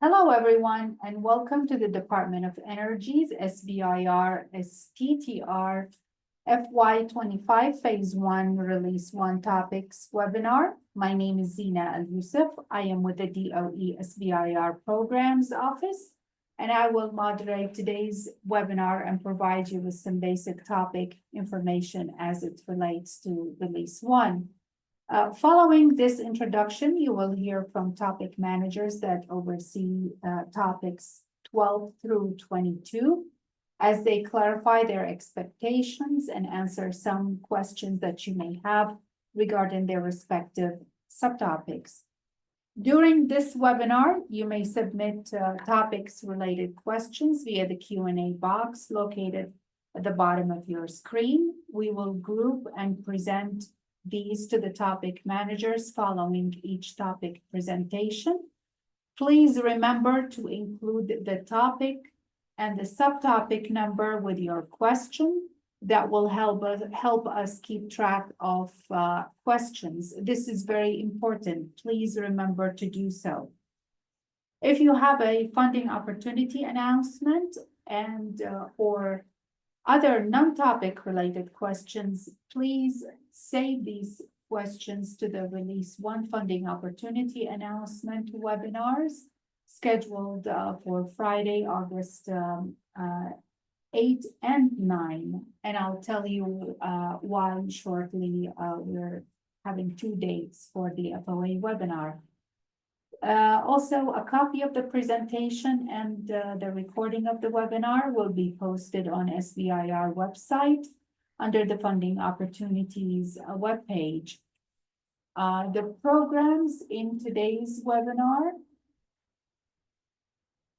Hello, everyone, and welcome to the Department of Energy's SBIR STTR FY25 Phase 1 Release 1 Topics webinar. My name is Zina Al-Yusuf. I am with the DOE SBIR Programs Office, and I will moderate today's webinar and provide you with some basic topic information as it relates to Release 1. Following this introduction, you will hear from topic managers that oversee topics 12 through 22 as they clarify their expectations and answer some questions that you may have regarding their respective subtopics. During this webinar, you may submit topics-related questions via the Q&A box located at the bottom of your screen. We will group and present these to the topic managers following each topic presentation. Please remember to include the topic and the subtopic number with your question. That will help us keep track of questions. This is very important. Please remember to do so. If you have a funding opportunity announcement and or other non-topic related questions, please save these questions to the Release 1 Funding Opportunity Announcement webinars scheduled for Friday, August 8 and 9. And I'll tell you why shortly. We're having 2 dates for the FOA webinar. Also, a copy of the presentation and the recording of the webinar will be posted on SBIR website under the Funding Opportunities webpage. The programs in today's webinar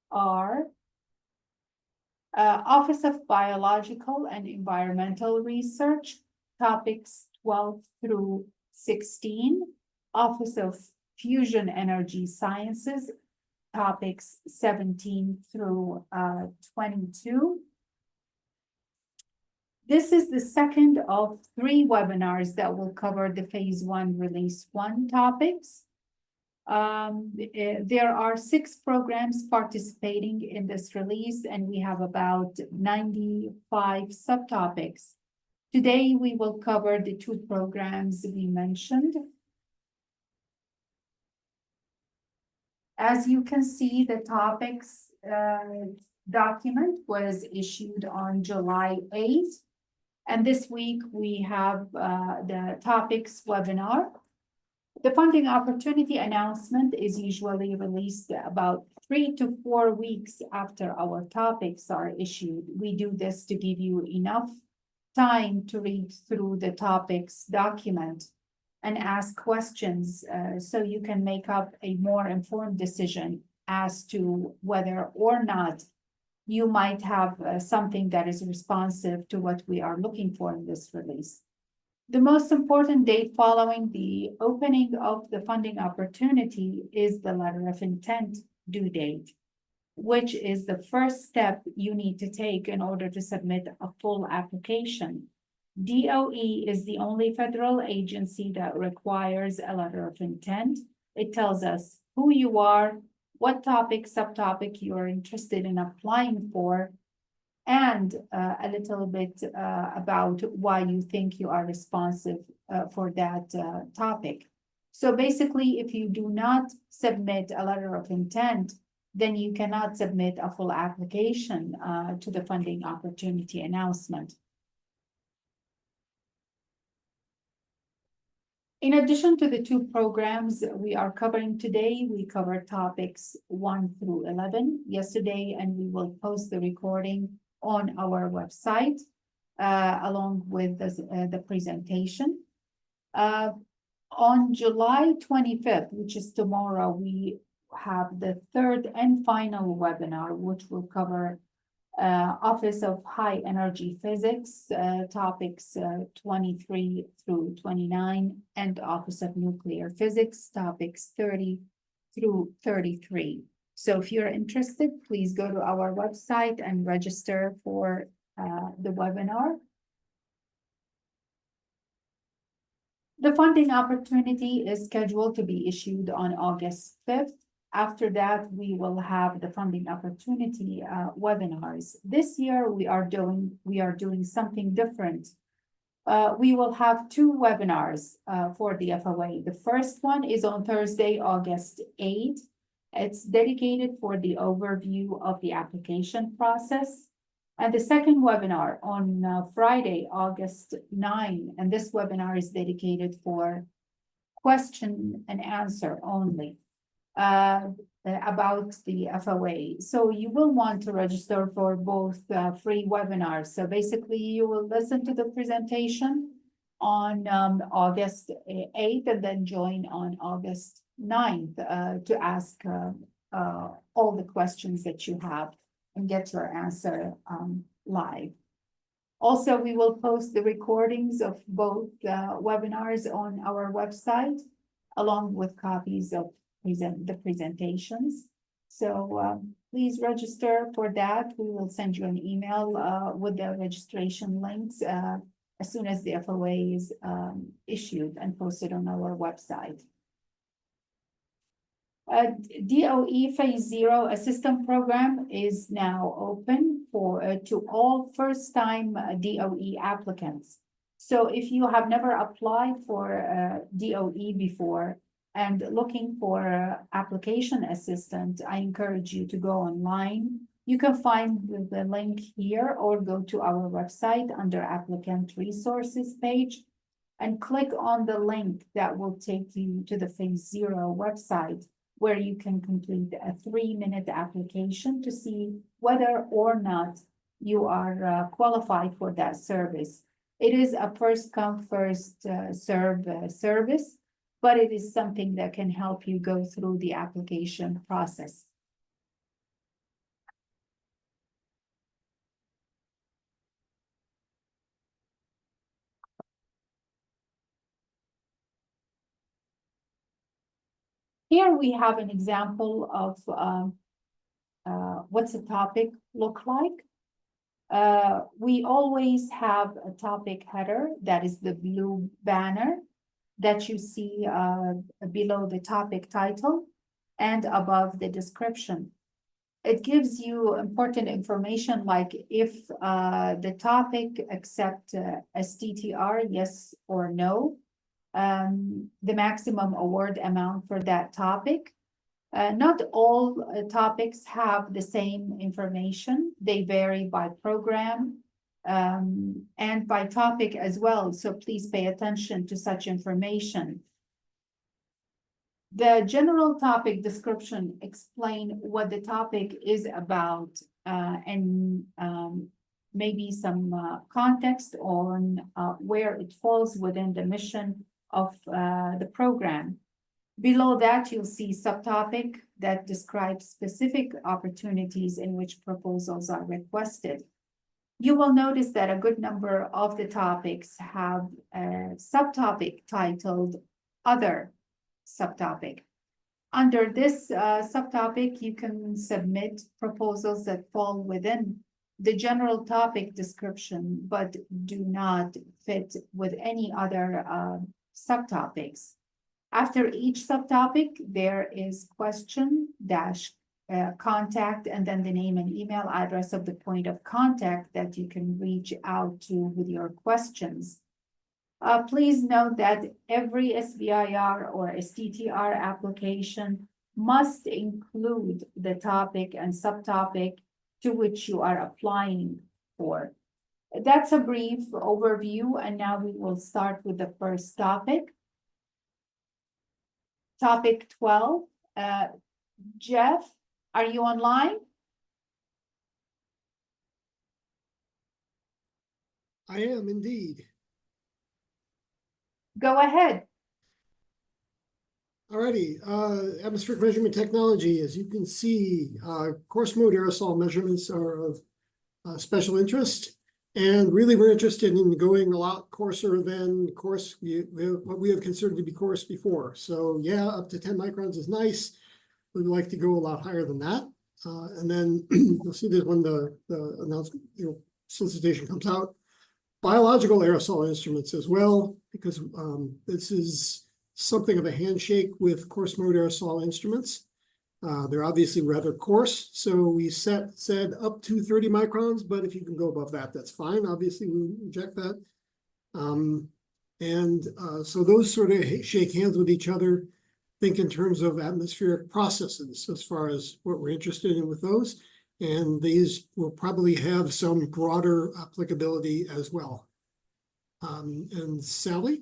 are Office of Biological and Environmental Research, topics 12 through 16, Office of Fusion Energy Sciences, topics 17 through 22. This is the second of 3 webinars that will cover the Phase 1 Release 1 topics. There are 6 programs participating in this release, and we have about 95 subtopics. Today, we will cover the 2 programs we mentioned. As you can see, the topics document was issued on July 8th. And this week we have the topics webinar. The funding opportunity announcement is usually released about 3 to 4 weeks after our topics are issued. We do this to give you enough time to read through the topics document and ask questions so you can make up a more informed decision as to whether or not you might have something that is responsive to what we are looking for in this release. The most important date following the opening of the funding opportunity is the letter of intent due date, which is the first step you need to take in order to submit a full application. DOE is the only federal agency that requires a letter of intent. It tells us who you are, what topic, subtopic you are interested in applying for, and a little bit about why you think you are responsive for that topic. So basically, if you do not submit a letter of intent, then you cannot submit a full application to the funding opportunity announcement. In addition to the 2 programs we are covering today, we covered topics 1 through 11 yesterday, and we will post the recording on our website along with the presentation. On July 25th, which is tomorrow, we have the 3rd and final webinar, which will cover Office of High Energy Physics, topics 23 through 29, and Office of Nuclear Physics, topics 30 through 33. So if you're interested, please go to our website and register for the webinar. The funding opportunity is scheduled to be issued on August 5th After that, we will have the funding opportunity webinars. This year, we are doing something different. We will have two webinars for the FOA. The first one is on Thursday, August 8th. It's dedicated for the overview of the application process. And the second webinar on Friday, August 9th, and this webinar is dedicated for question and answer only about the FOA. So you will want to register for both free webinars. So basically you will listen to the presentation on August 8th and then join on August 9th to ask all the questions that you have and get your answer live. Also, we will post the recordings of both webinars on our website, along with copies of the presentations. So please register for that. We will send you an email with the registration links as soon as the FOA is issued and posted on our website. DOE Phase 0 Assistant Program is now open for to all first-time DOE applicants. So if you have never applied for DOE before and looking for application assistant, I encourage you to go online. You can find the link here or go to our website under Applicant Resources page and click on the link that will take you to the Phase 0 website, where you can complete a 3-minute application to see whether or not you are qualified for that service. It is a first-come, first-serve service, but it is something that can help you go through the application process. Here we have an example of what's a topic look like. We always have a topic header, that is the blue banner that you see below the topic title and above the description. It gives you important information like if the topic accepts STTR, yes or no, the maximum award amount for that topic. Not all topics have the same information. They vary by program and by topic as well. So please pay attention to such information. The general topic description explain what the topic is about and maybe some context on where it falls within the mission of the program. Below that, you'll see subtopic that describes specific opportunities in which proposals are requested. You will notice that a good number of the topics have a subtopic titled Other Subtopic. Under this subtopic, you can submit proposals that fall within the general topic description, but do not fit with any other subtopics. After each subtopic, there is question dash contact and then the name and email address of the point of contact that you can reach out to with your questions. Please note that every SBIR or STTR application must include the topic and subtopic to which you are applying for. That's a brief overview, and now we will start with the first topic. Topic 12. Jeff, are you online? I am indeed. Go ahead. Alrighty, atmospheric measurement technology. As you can see, coarse mode aerosol measurements are of special interest. And really, we're interested in going a lot coarser than coarse, what we have considered to be coarse before. So yeah, up to 10 microns is nice. We'd like to go a lot higher than that. And then you'll see this when the announcement, solicitation comes out. Biological aerosol instruments as well, because this is something of a handshake with coarse mode aerosol instruments. They're obviously rather coarse, so we said up to 30 microns, but if you can go above that, that's fine. Obviously, we reject that. So those sort of shake hands with each other, think in terms of atmospheric processes as far as what we're interested in with those. And these will probably have some broader applicability as well. And Sally?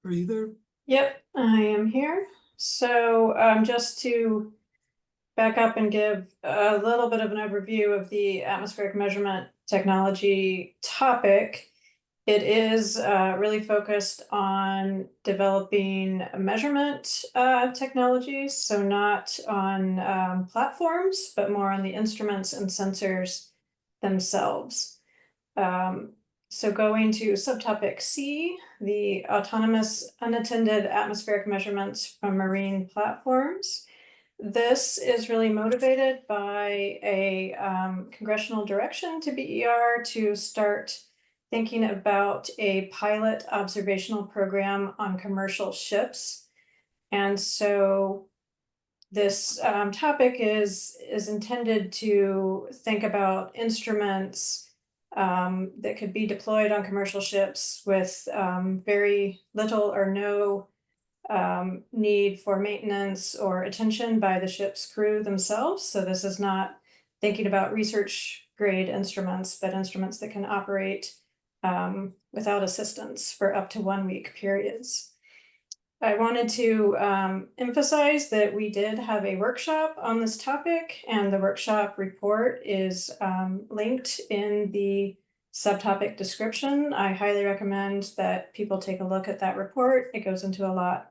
Are you there? Yep, I am here. So just to back up and give a little bit of an overview of the atmospheric measurement technology topic, it is really focused on developing measurement technologies, so not on platforms, but more on the instruments and sensors themselves. So going to subtopic C, the autonomous unattended atmospheric measurements from marine platforms. This is really motivated by a congressional direction to BER to start thinking about a pilot observational program on commercial ships. And so this topic is intended to think about instruments that could be deployed on commercial ships with very little or no need for maintenance or attention by the ship's crew themselves. So this is not thinking about research grade instruments, but instruments that can operate without assistance for up to 1 week periods. I wanted to emphasize that we did have a workshop on this topic, and the workshop report is linked in the subtopic description. I highly recommend that people take a look at that report. It goes into a lot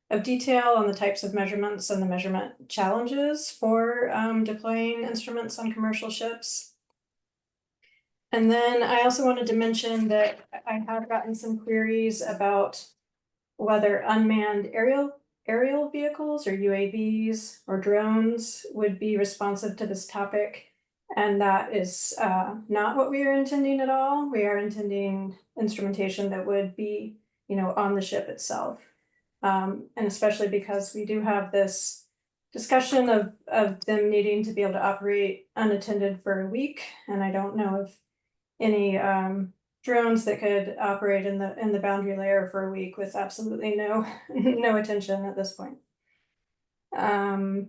of detail on the types of measurements and the measurement challenges for deploying instruments on commercial ships. And then I also wanted to mention that I have gotten some queries about whether unmanned aerial vehicles or UAVs or drones would be responsive to this topic. And that is not what we are intending at all. We are intending instrumentation that would be, on the ship itself. And especially because we do have this discussion of them needing to be able to operate unattended for a week. And I don't know if any drones that could operate in the boundary layer for a week with absolutely no attention at this point. Yeah,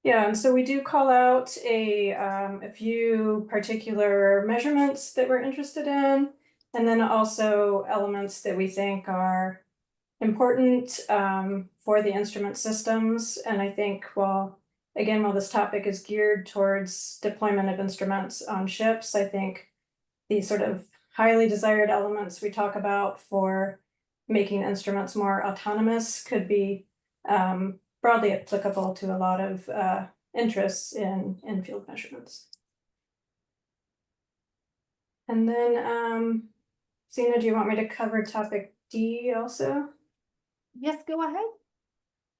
and so we do call out a few particular measurements that we're interested in, and then also elements that we think are important for the instrument systems. And I think while this topic is geared towards deployment of instruments on ships, I think the sort of highly desired elements we talk about for making instruments more autonomous could be broadly applicable to a lot of interests in field measurements. And then, Sina, do you want me to cover topic D also? Yes, go ahead.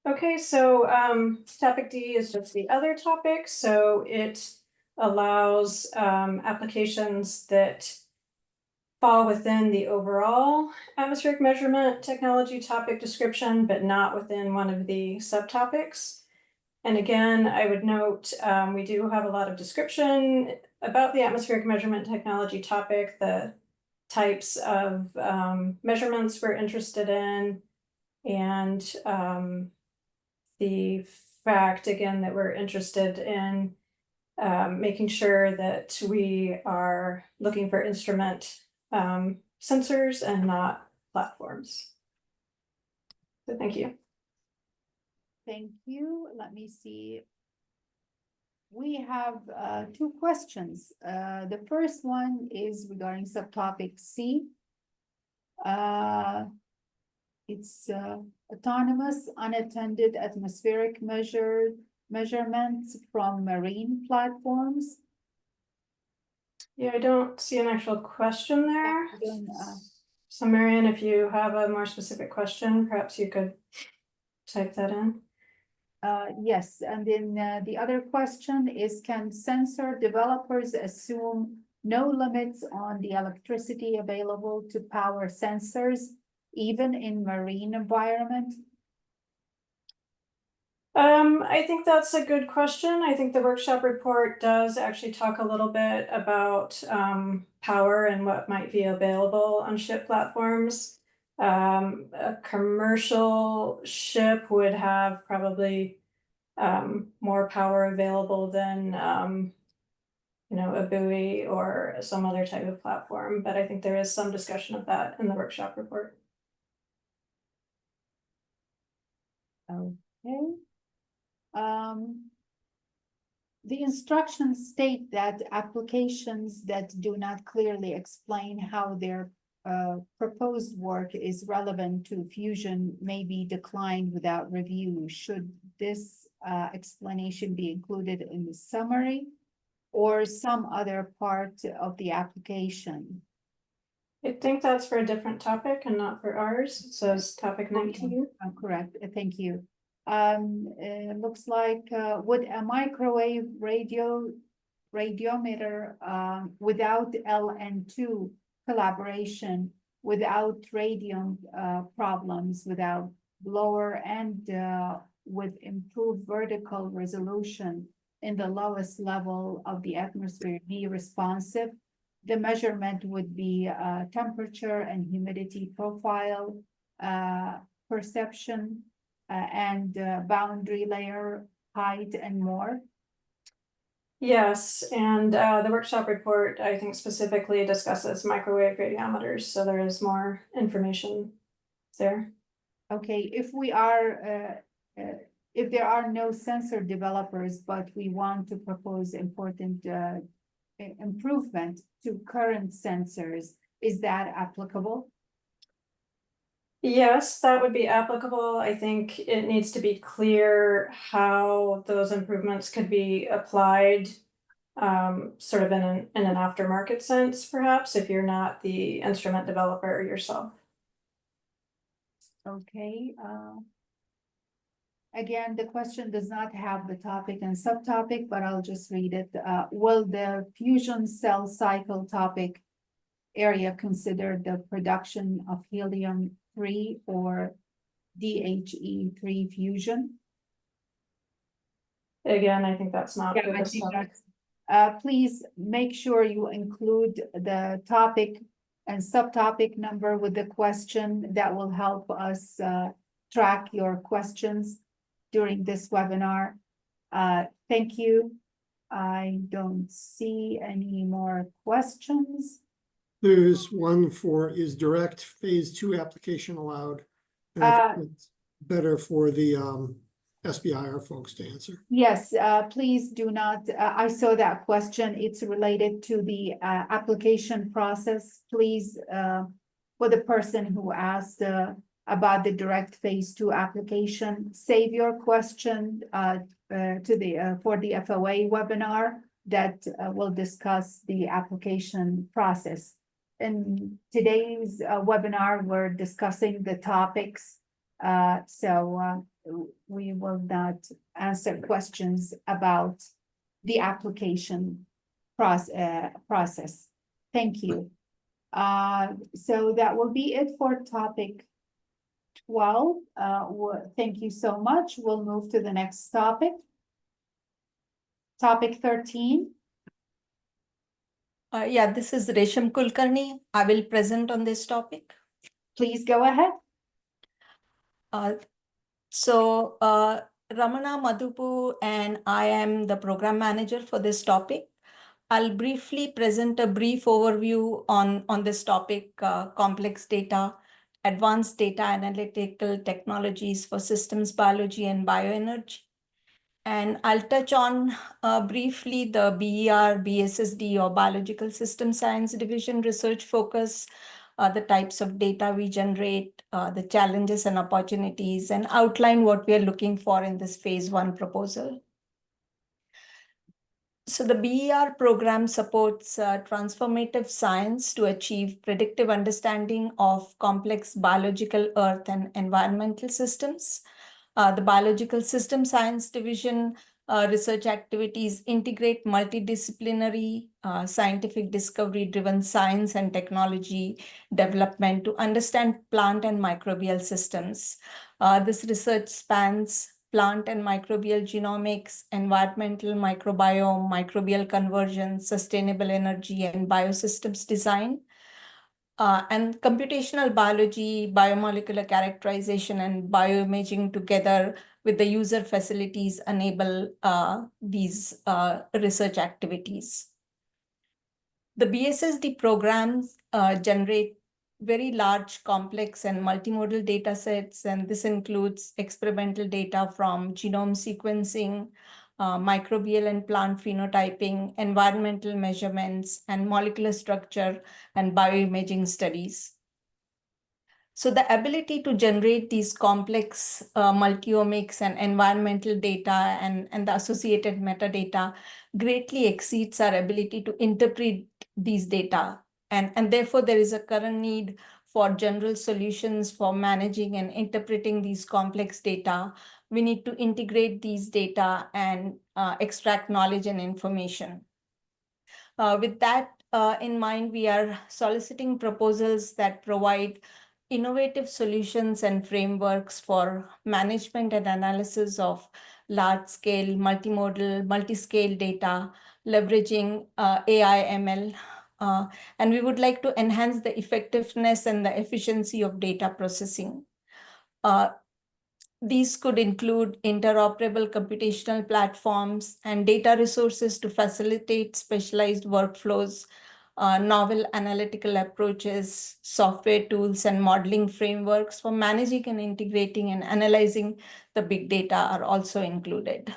Okay, so topic D is just the other topic. So it allows applications that fall within the overall atmospheric measurement technology topic description, but not within one of the subtopics. And again, I would note we do have a lot of description about the atmospheric measurement technology topic, the types of measurements we're interested in, and the fact, again, that we're interested in making sure that we are looking for instrument sensors and not platforms. So thank you. Thank you. Let me see. We have two questions. The first one is regarding subtopic C. It's autonomous unattended atmospheric measurements from marine platforms. Yeah, I don't see an actual question there. Then, So Marianne, if you have a more specific question, perhaps you could type that in. Yes, and then the other question is, can sensor developers assume no limits on the electricity available to power sensors even in marine environment? I think that's a good question. I think the workshop report does actually talk a little bit about power and what might be available on ship platforms. A commercial ship would have probably more power available than a buoy or some other type of platform, but I think there is some discussion of that in the workshop report. Okay. The instructions state that applications that do not clearly explain how their proposed work is relevant to fusion may be declined without review. Should this explanation be included in the summary or some other part of the application? I think that's for a different topic and not for ours. It says topic 19. Correct, thank you. It looks like, would a microwave radiometer, without LN2 collaboration, without radium, problems, without blower and, with improved vertical resolution in the lowest level of the atmosphere be responsive? The measurement would be, temperature and humidity profile, perception, and boundary layer height and more. Yes, and the workshop report, I think, specifically discusses microwave radiometers, so there is more information there. Okay, if we are, if there are no sensor developers, but we want to propose important improvement to current sensors, is that applicable? Yes, that would be applicable. I think it needs to be clear how those improvements could be applied, sort of in an aftermarket sense, perhaps, if you're not the instrument developer yourself. Okay, again, the question does not have the topic and subtopic, but I'll just read it. Will the fusion cell cycle topic area consider the production of helium-3 or DHE3 fusion? Again, I think that's not for I this think topic. please make sure you include the topic and subtopic number with the question. That will help us track your questions during this webinar. Thank you. I don't see any more questions. There's one for, is direct phase 2 application allowed? And I think it's better for the SBIR folks to answer. Yes, please do not, I saw that question. It's related to the application process. Please, for the person who asked about the direct phase 2 application, save your question to the for the FOA webinar that will discuss the application process. In today's webinar, we're discussing the topics, so we will not answer questions about the application process. Thank you. So that will be it for topic 12. Thank you so much. We'll move to the next topic. Topic 13. Yeah, this is Resham Kulkarni. I will present on this topic. Please go ahead. Ramana Madhupu and I am the program manager for this topic. I'll briefly present a brief overview on this topic, complex data, advanced data analytical technologies for systems biology and bioenergy. And I'll touch on briefly the BER, BSSD or Biological System Science Division research focus, the types of data we generate, the challenges and opportunities, and outline what we are looking for in this phase 1 proposal. So the BER program supports transformative science to achieve predictive understanding of complex biological, earth, and environmental systems. The Biological System Science Division research activities integrate multidisciplinary scientific discovery-driven science and technology development to understand plant and microbial systems. This research spans plant and microbial genomics, environmental microbiome, microbial conversion, sustainable energy, and biosystems design. And computational biology, biomolecular characterization, and bioimaging together with the user facilities enable these research activities. The BSSD programs generate very large, complex, and multimodal data sets, and this includes experimental data from genome sequencing, microbial and plant phenotyping, environmental measurements, and molecular structure and bioimaging studies. So the ability to generate these complex multiomics and environmental data and the associated metadata greatly exceeds our ability to interpret these data. And therefore, there is a current need for general solutions for managing and interpreting these complex data. We need to integrate these data and extract knowledge and information. With that in mind, we are soliciting proposals that provide innovative solutions and frameworks for management and analysis of large-scale, multimodal, multi-scale data, leveraging AI, ML, and we would like to enhance the effectiveness and the efficiency of data processing. These could include interoperable computational platforms and data resources to facilitate specialized workflows, novel analytical approaches, software tools, and modeling frameworks for managing and integrating and analyzing the big data are also included.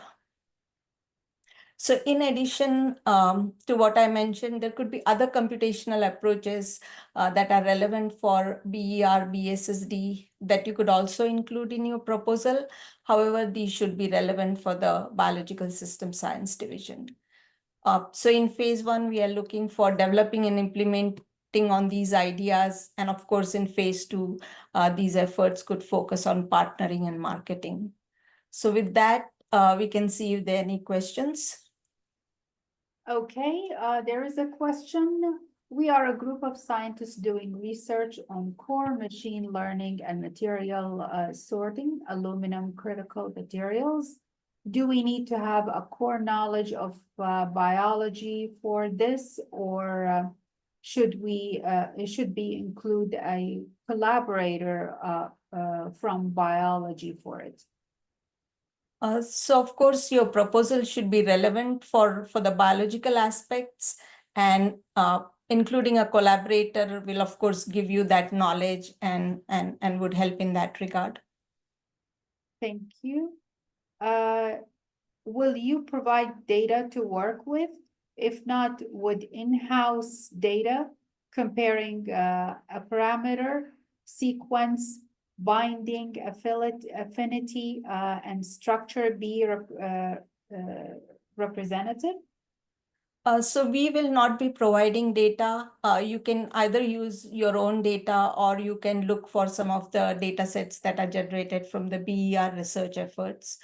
So in addition to what I mentioned, there could be other computational approaches that are relevant for BER, BSSD that you could also include in your proposal. However, these should be relevant for the biological system science division. So in phase 1, we are looking for developing and implementing on these ideas. And of course, in phase 2, these efforts could focus on partnering and marketing. So with that, we can see if there are any questions. Okay, there is a question. We are a group of scientists doing research on core machine learning and material sorting, aluminum critical materials. Do we need to have a core knowledge of biology for this, or should we include a collaborator from biology for it? So of course, your proposal should be relevant for the biological aspects, and including a collaborator will of course give you that knowledge and would help in that regard. Thank you. Will you provide data to work with? If not, would in-house data comparing a parameter, sequence, binding, affinity, and structure be representative? So we will not be providing data. You can either use your own data, or you can look for some of the data sets that are generated from the BER research efforts.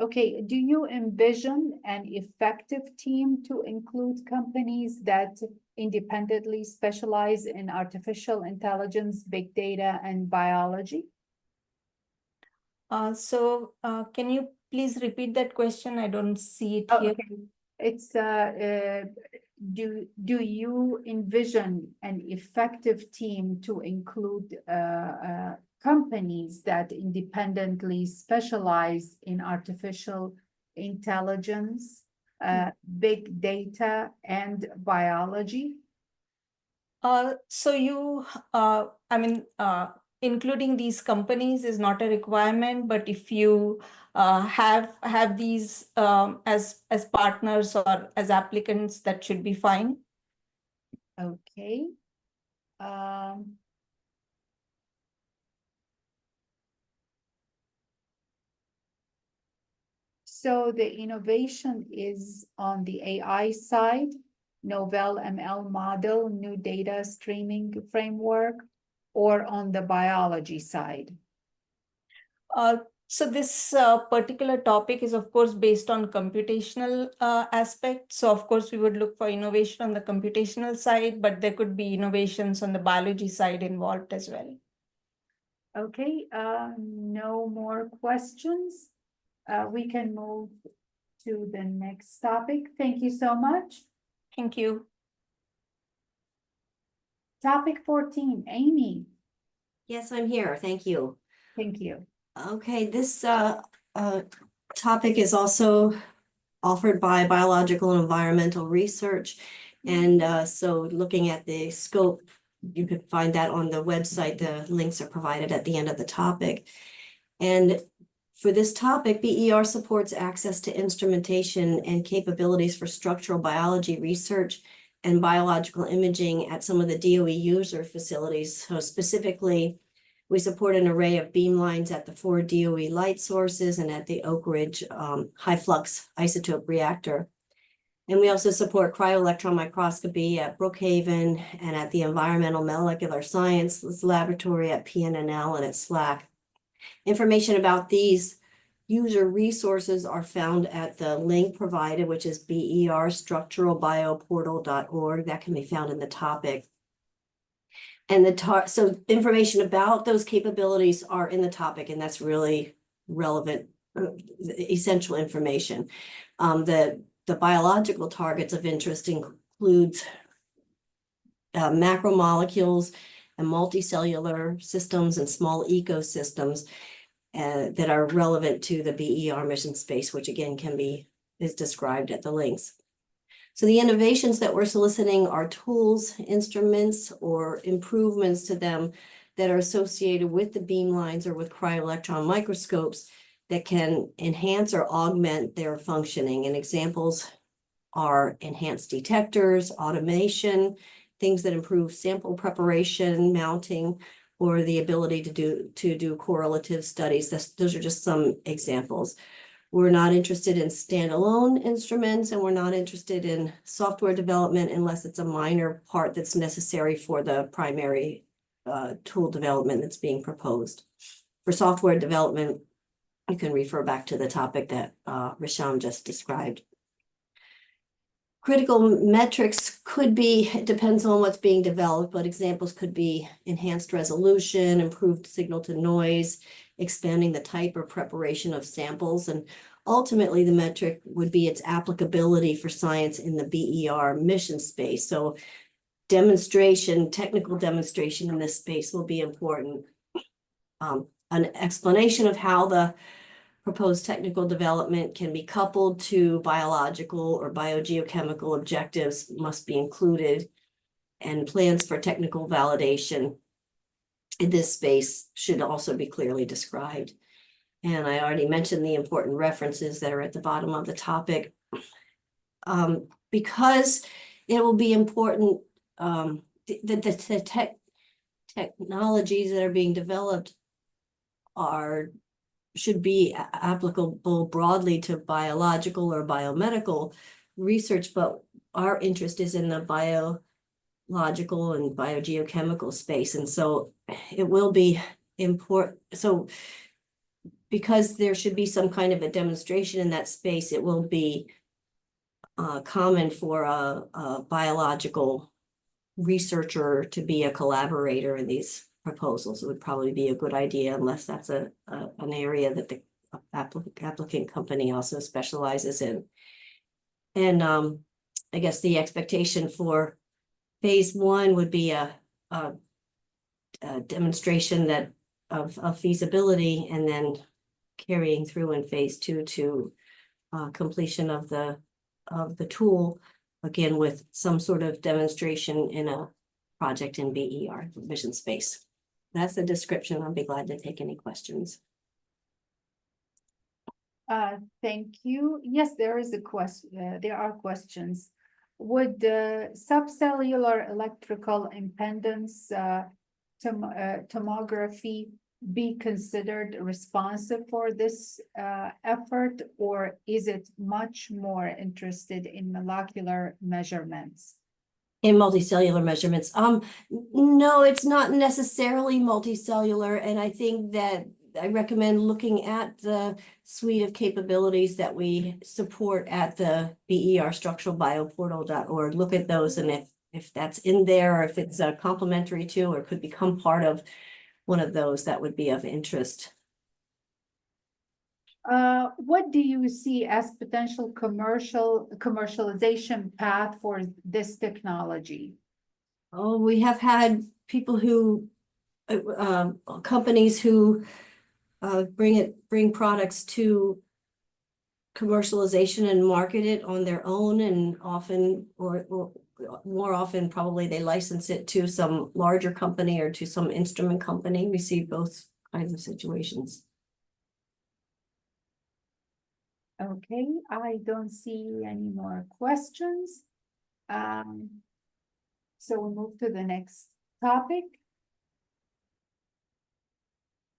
Okay, do you envision an effective team to include companies that independently specialize in artificial intelligence, big data, and biology? Can you please repeat that question? I don't see it here. Okay. It's do you envision an effective team to include companies that independently specialize in artificial intelligence, big data, and biology? Including these companies is not a requirement, but if you have these as partners or as applicants, that should be fine. Okay. So the innovation is on the AI side, novel ML model, new data streaming framework, or on the biology side? So this particular topic is, of course, based on computational aspects. So, of course, we would look for innovation on the computational side, but there could be innovations on the biology side involved as well. Okay, no more questions. We can move to the next topic. Thank you so much. Thank you. Topic 14, Amy. Yes, I'm here. Thank you. Thank you. Okay, this topic is also offered by Biological and Environmental Research. And so looking at the scope, you could find that on the website. The links are provided at the end of the topic. And for this topic, BER supports access to instrumentation and capabilities for structural biology research and biological imaging at some of the DOE user facilities. So specifically, we support an array of beamlines at the 4 DOE light sources and at the Oak Ridge high flux isotope reactor. And we also support cryo-electron microscopy at Brookhaven and at the Environmental Molecular Sciences Laboratory at PNNL and at SLAC. Information about these user resources are found at the link provided, which is berstructuralbioportal.org. That can be found in the topic. And so information about those capabilities are in the topic, and that's really relevant, essential information. The biological targets of interest includes macromolecules and multicellular systems and small ecosystems that are relevant to the BER mission space, which again is described at the links. So the innovations that we're soliciting are tools, instruments, or improvements to them that are associated with the beamlines or with cryo-electron microscopes that can enhance or augment their functioning. And examples are enhanced detectors, automation, things that improve sample preparation, mounting, or the ability to do correlative studies. Those are just some examples. We're not interested in standalone instruments, and we're not interested in software development unless it's a minor part that's necessary for the primary tool development that's being proposed. For software development, you can refer back to the topic that Risham just described. Critical metrics could be, it depends on what's being developed, but examples could be enhanced resolution, improved signal to noise, expanding the type or preparation of samples. And ultimately, the metric would be its applicability for science in the BER mission space. So demonstration, technical demonstration in this space will be important. An explanation of how the proposed technical development can be coupled to biological or biogeochemical objectives must be included, and plans for technical validation in this space should also be clearly described. And I already mentioned the important references that are at the bottom of the topic. Because it will be important, the technologies that are being developed should be applicable broadly to biological or biomedical research, but our interest is in the biological and biogeochemical space. And so it will be important. So because there should be some kind of a demonstration in that space, it will be common for a biological researcher to be a collaborator in these proposals. It would probably be a good idea unless that's an area that the applicant company also specializes in. And I guess the expectation for phase 1 would be a demonstration of feasibility, and then carrying through in phase 2 to completion of the tool, again with some sort of demonstration in a project in BER mission space. That's the description. I'll be glad to take any questions. Thank you. Yes, there is a question. There are questions. Would the subcellular electrical impedance tomography be considered responsive for this effort, or is it much more interested in molecular measurements? In multicellular measurements. No, it's not necessarily multicellular. And I think that I recommend looking at the suite of capabilities that we support at the BER structuralbioportal.org. Look at those, and if that's in there, or if it's complementary to, or could become part of one of those, that would be of interest. What do you see as potential commercialization path for this technology? Oh, we have had people who, companies who bring products to commercialization and market it on their own, and often, or more often, probably they license it to some larger company or to some instrument company. We see both kinds of situations. Okay, I don't see any more questions. So we'll move to the next topic.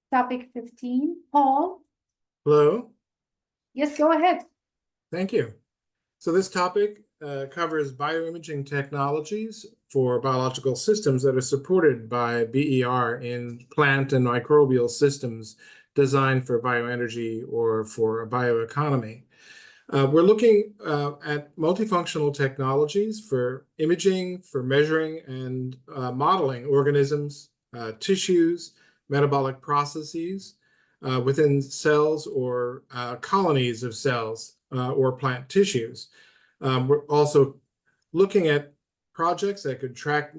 Topic 15, Paul. Hello, Yes, go ahead. thank you. So this topic covers bioimaging technologies for biological systems that are supported by BER in plant and microbial systems designed for bioenergy or for a bioeconomy. We're looking at multifunctional technologies for imaging, for measuring and modeling organisms, tissues, metabolic processes within cells or colonies of cells or plant tissues. We're also looking at projects that could track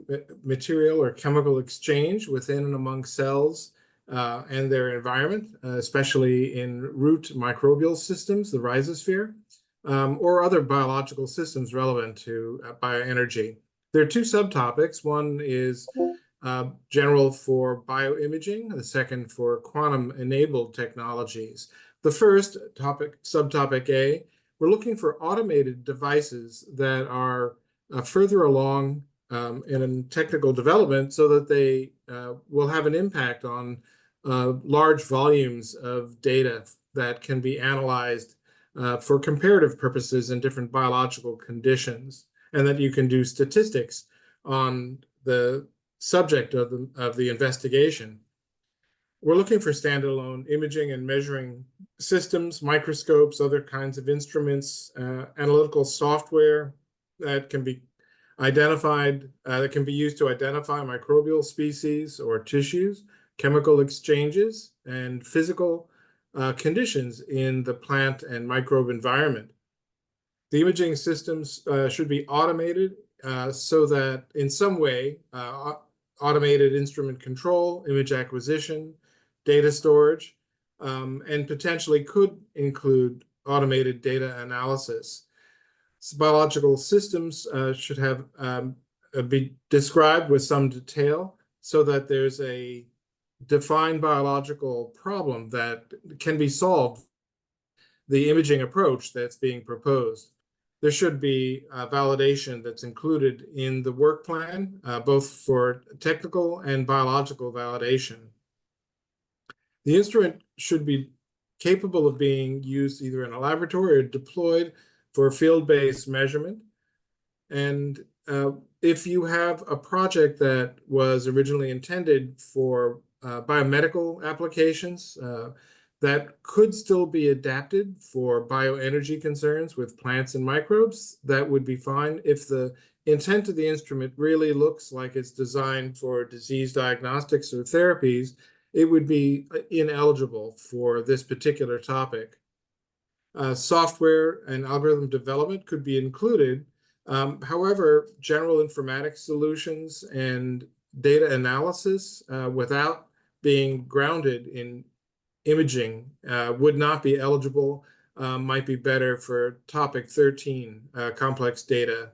material or chemical exchange within and among cells and their environment, especially in root microbial systems, the rhizosphere, or other biological systems relevant to bioenergy. There are two subtopics. One is general for bioimaging, the second for quantum-enabled technologies. The first topic, subtopic A, we're looking for automated devices that are further along in technical development so that they will have an impact on large volumes of data that can be analyzed for comparative purposes in different biological conditions, and that you can do statistics on the subject of the investigation. We're looking for standalone imaging and measuring systems, microscopes, other kinds of instruments, analytical software that can be identified, that can be used to identify microbial species or tissues, chemical exchanges, and physical conditions in the plant and microbe environment. The imaging systems should be automated so that in some way, automated instrument control, image acquisition, data storage, and potentially could include automated data analysis. So biological systems should have be described with some detail so that there's a defined biological problem that can be solved, the imaging approach that's being proposed. There should be validation that's included in the work plan, both for technical and biological validation. The instrument should be capable of being used either in a laboratory or deployed for field-based measurement. And if you have a project that was originally intended for biomedical applications, that could still be adapted for bioenergy concerns with plants and microbes, that would be fine. If the intent of the instrument really looks like it's designed for disease diagnostics or therapies, it would be ineligible for this particular topic. Software and algorithm development could be included. However, general informatics solutions and data analysis without being grounded in imaging would not be eligible, might be better for topic 13, complex data.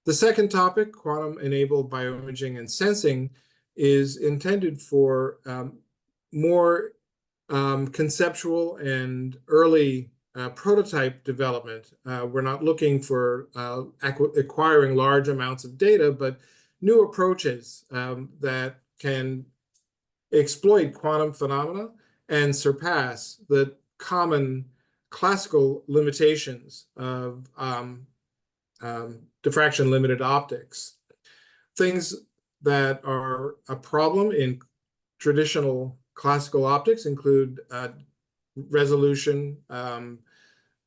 The second topic, quantum-enabled bioimaging and sensing, is intended for more conceptual and early prototype development. We're not looking for acquiring large amounts of data, but new approaches that can exploit quantum phenomena and surpass the common classical limitations of diffraction-limited optics. Things that are a problem in traditional classical optics include resolution,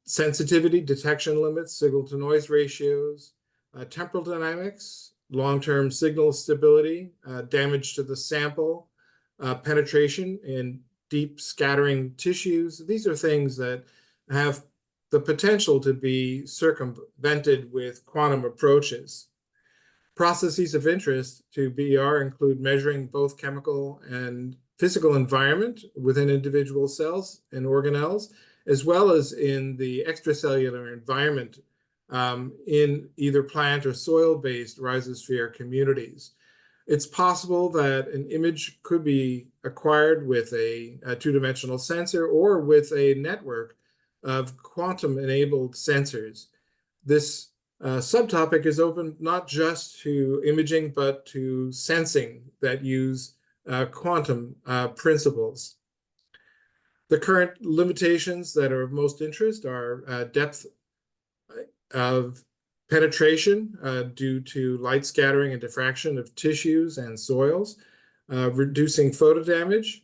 sensitivity, detection limits, signal-to-noise ratios, temporal dynamics, long-term signal stability, damage to the sample, penetration in deep scattering tissues. These are things that have the potential to be circumvented with quantum approaches. Processes of interest to BER include measuring both chemical and physical environment within individual cells and organelles, as well as in the extracellular environment in either plant or soil-based rhizosphere communities. It's possible that an image could be acquired with a two-dimensional sensor or with a network of quantum-enabled sensors. This subtopic is open not just to imaging, but to sensing that use quantum principles. The current limitations that are of most interest are depth of penetration due to light scattering and diffraction of tissues and soils, reducing photo damage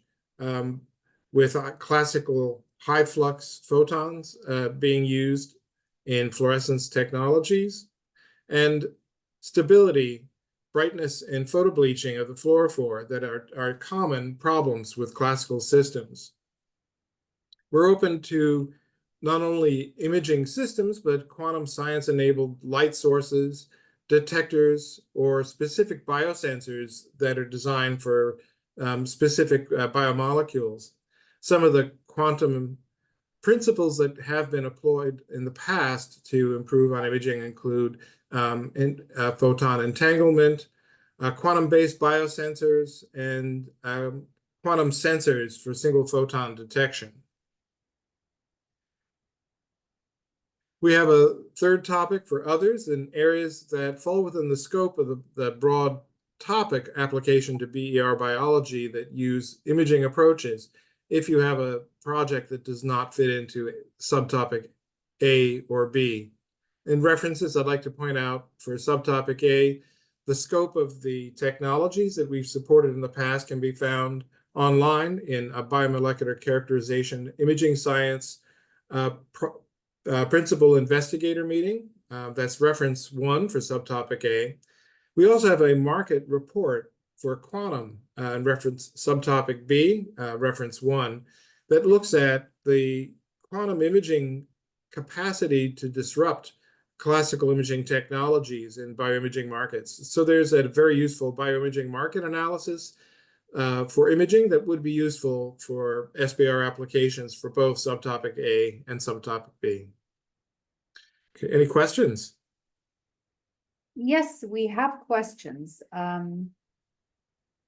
with classical high flux photons being used in fluorescence technologies, and stability, brightness, and photobleaching of the fluorophore that are common problems with classical systems. We're open to not only imaging systems, but quantum science-enabled light sources, detectors, or specific biosensors that are designed for specific biomolecules. Some of the quantum principles that have been employed in the past to improve on imaging include photon entanglement, quantum-based biosensors, and quantum sensors for single photon detection. We have a third topic for others in areas that fall within the scope of the broad topic application to BER biology that use imaging approaches. If you have a project that does not fit into subtopic A or B. In references, I'd like to point out for subtopic A, the scope of the technologies that we've supported in the past can be found online in a biomolecular characterization, imaging science, principal investigator meeting. That's reference 1 for subtopic A. We also have a market report for quantum in reference subtopic B, reference 1, that looks at the quantum imaging capacity to disrupt classical imaging technologies in bioimaging markets. So there's a very useful bioimaging market analysis for imaging that would be useful for SBIR applications for both subtopic A and subtopic B. Okay, any questions? Yes, we have questions.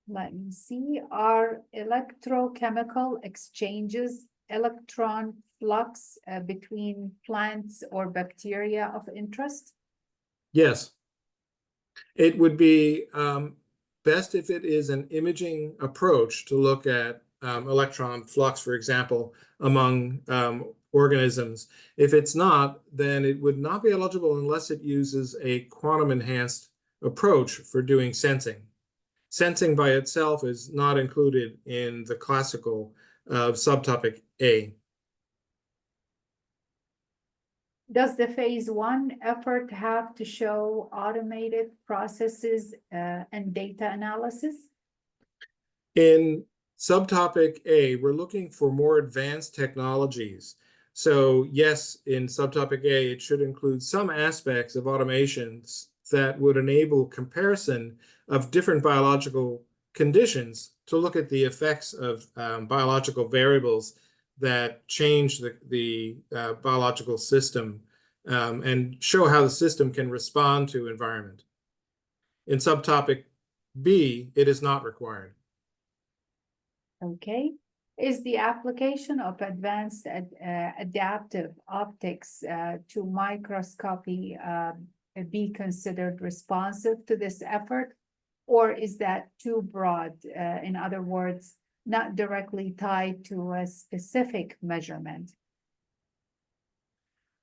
Let me see. Are electrochemical exchanges electron flux between plants or bacteria of interest? Yes. It would be best if it is an imaging approach to look at electron flux, for example, among organisms. If it's not, then it would not be eligible unless it uses a quantum-enhanced approach for doing sensing. Sensing by itself is not included in the classical subtopic A. Does the phase 1 effort have to show automated processes and data analysis? In subtopic A, we're looking for more advanced technologies. So yes, in subtopic A, it should include some aspects of automations that would enable comparison of different biological conditions to look at the effects of biological variables that change the biological system and show how the system can respond to environment. In subtopic B, it is not required. Okay. Is the application of advanced adaptive optics to microscopy be considered responsive to this effort? Or is that too broad? In other words, not directly tied to a specific measurement?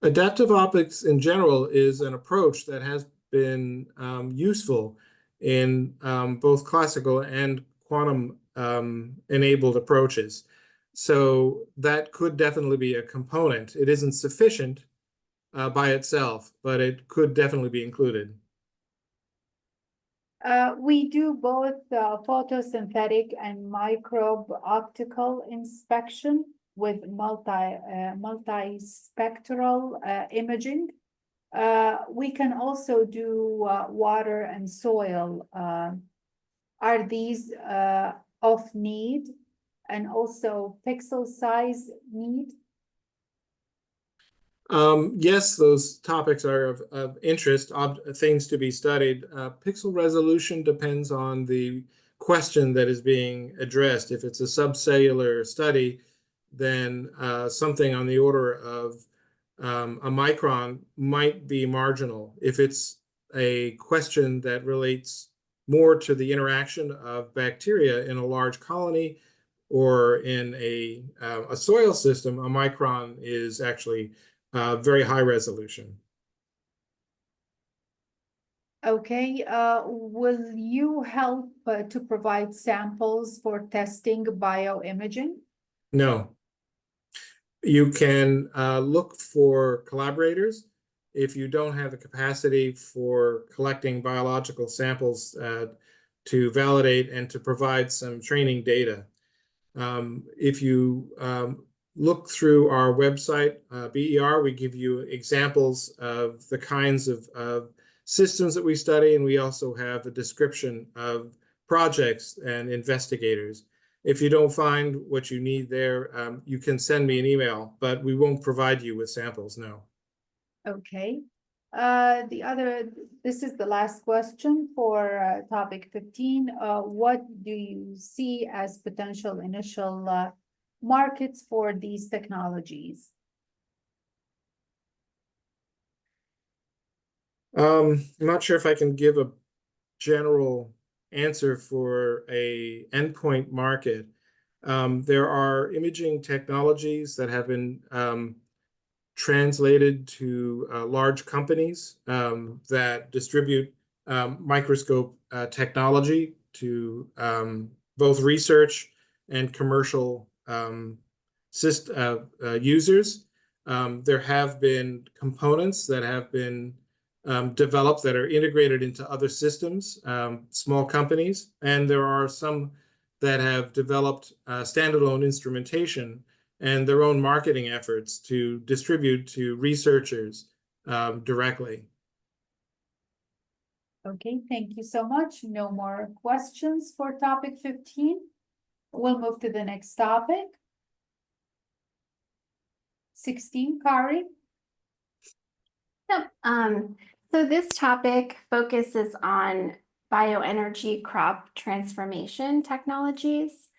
Adaptive optics in general is an approach that has been useful in both classical and quantum enabled approaches. So that could definitely be a component. It isn't sufficient by itself, but it could definitely be included. We do both photosynthetic and microbe optical inspection with multispectral imaging. We can also do water and soil. Are these of need and also pixel size need? Yes, those topics are of interest, things to be studied. Pixel resolution depends on the question that is being addressed. If it's a subcellular study, then something on the order of a micron might be marginal. If it's a question that relates more to the interaction of bacteria in a large colony or in a soil system, a micron is actually very high resolution. Okay, will you help to provide samples for testing bioimaging? No. You can look for collaborators. If you don't have the capacity for collecting biological samples to validate and to provide some training data. If you look through our website, BER, we give you examples of the kinds of systems that we study, and we also have a description of projects and investigators. If you don't find what you need there, you can send me an email, but we won't provide you with samples, no. Okay. This is the last question for topic 15. What do you see as potential initial markets for these technologies? I'm not sure if I can give a general answer for a endpoint market. There are imaging technologies that have been translated to large companies that distribute microscope technology to both research and commercial users. There have been components that have been developed that are integrated into other systems, small companies, and there are some that have developed standalone instrumentation and their own marketing efforts to distribute to researchers directly. Okay, thank you so much. No more questions for topic 15. We'll move to the next topic. 16, Kari. So this topic focuses on bioenergy crop transformation technologies.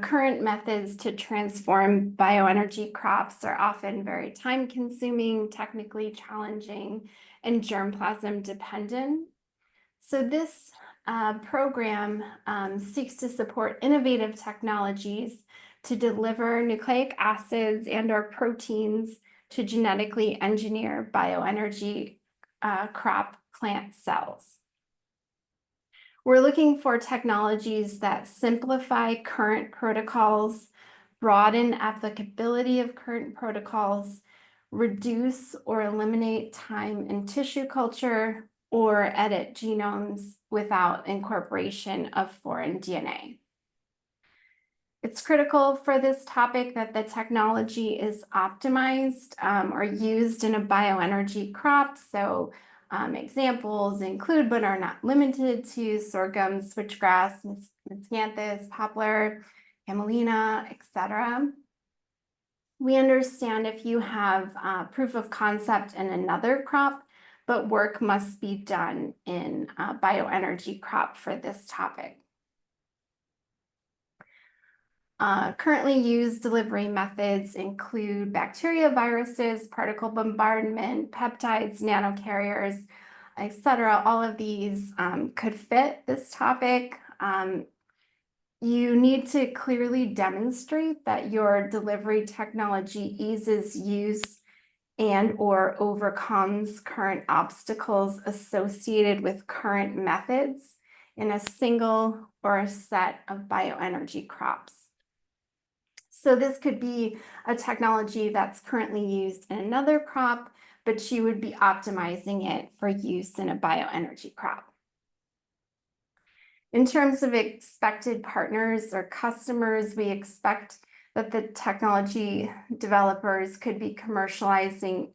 Current methods to transform bioenergy crops are often very time-consuming, technically challenging, and germplasm dependent. So this program seeks to support innovative technologies to deliver nucleic acids and/or proteins to genetically engineer bioenergy crop plant cells. We're looking for technologies that simplify current protocols, broaden applicability of current protocols, reduce or eliminate time in tissue culture, or edit genomes without incorporation of foreign DNA. It's critical for this topic that the technology is optimized or used in a bioenergy crop. So examples include, but are not limited to, sorghum, switchgrass, miscanthus, poplar, camelina, etc. We understand if you have proof of concept in another crop, but work must be done in a bioenergy crop for this topic. Currently used delivery methods include bacteria, viruses, particle bombardment, peptides, nanocarriers, etc. All of these could fit this topic. You need to clearly demonstrate that your delivery technology eases use and/or overcomes current obstacles associated with current methods in a single or a set of bioenergy crops. So this could be a technology that's currently used in another crop, but you would be optimizing it for use in a bioenergy crop. In terms of expected partners or customers, we expect that the technology developers could be commercializing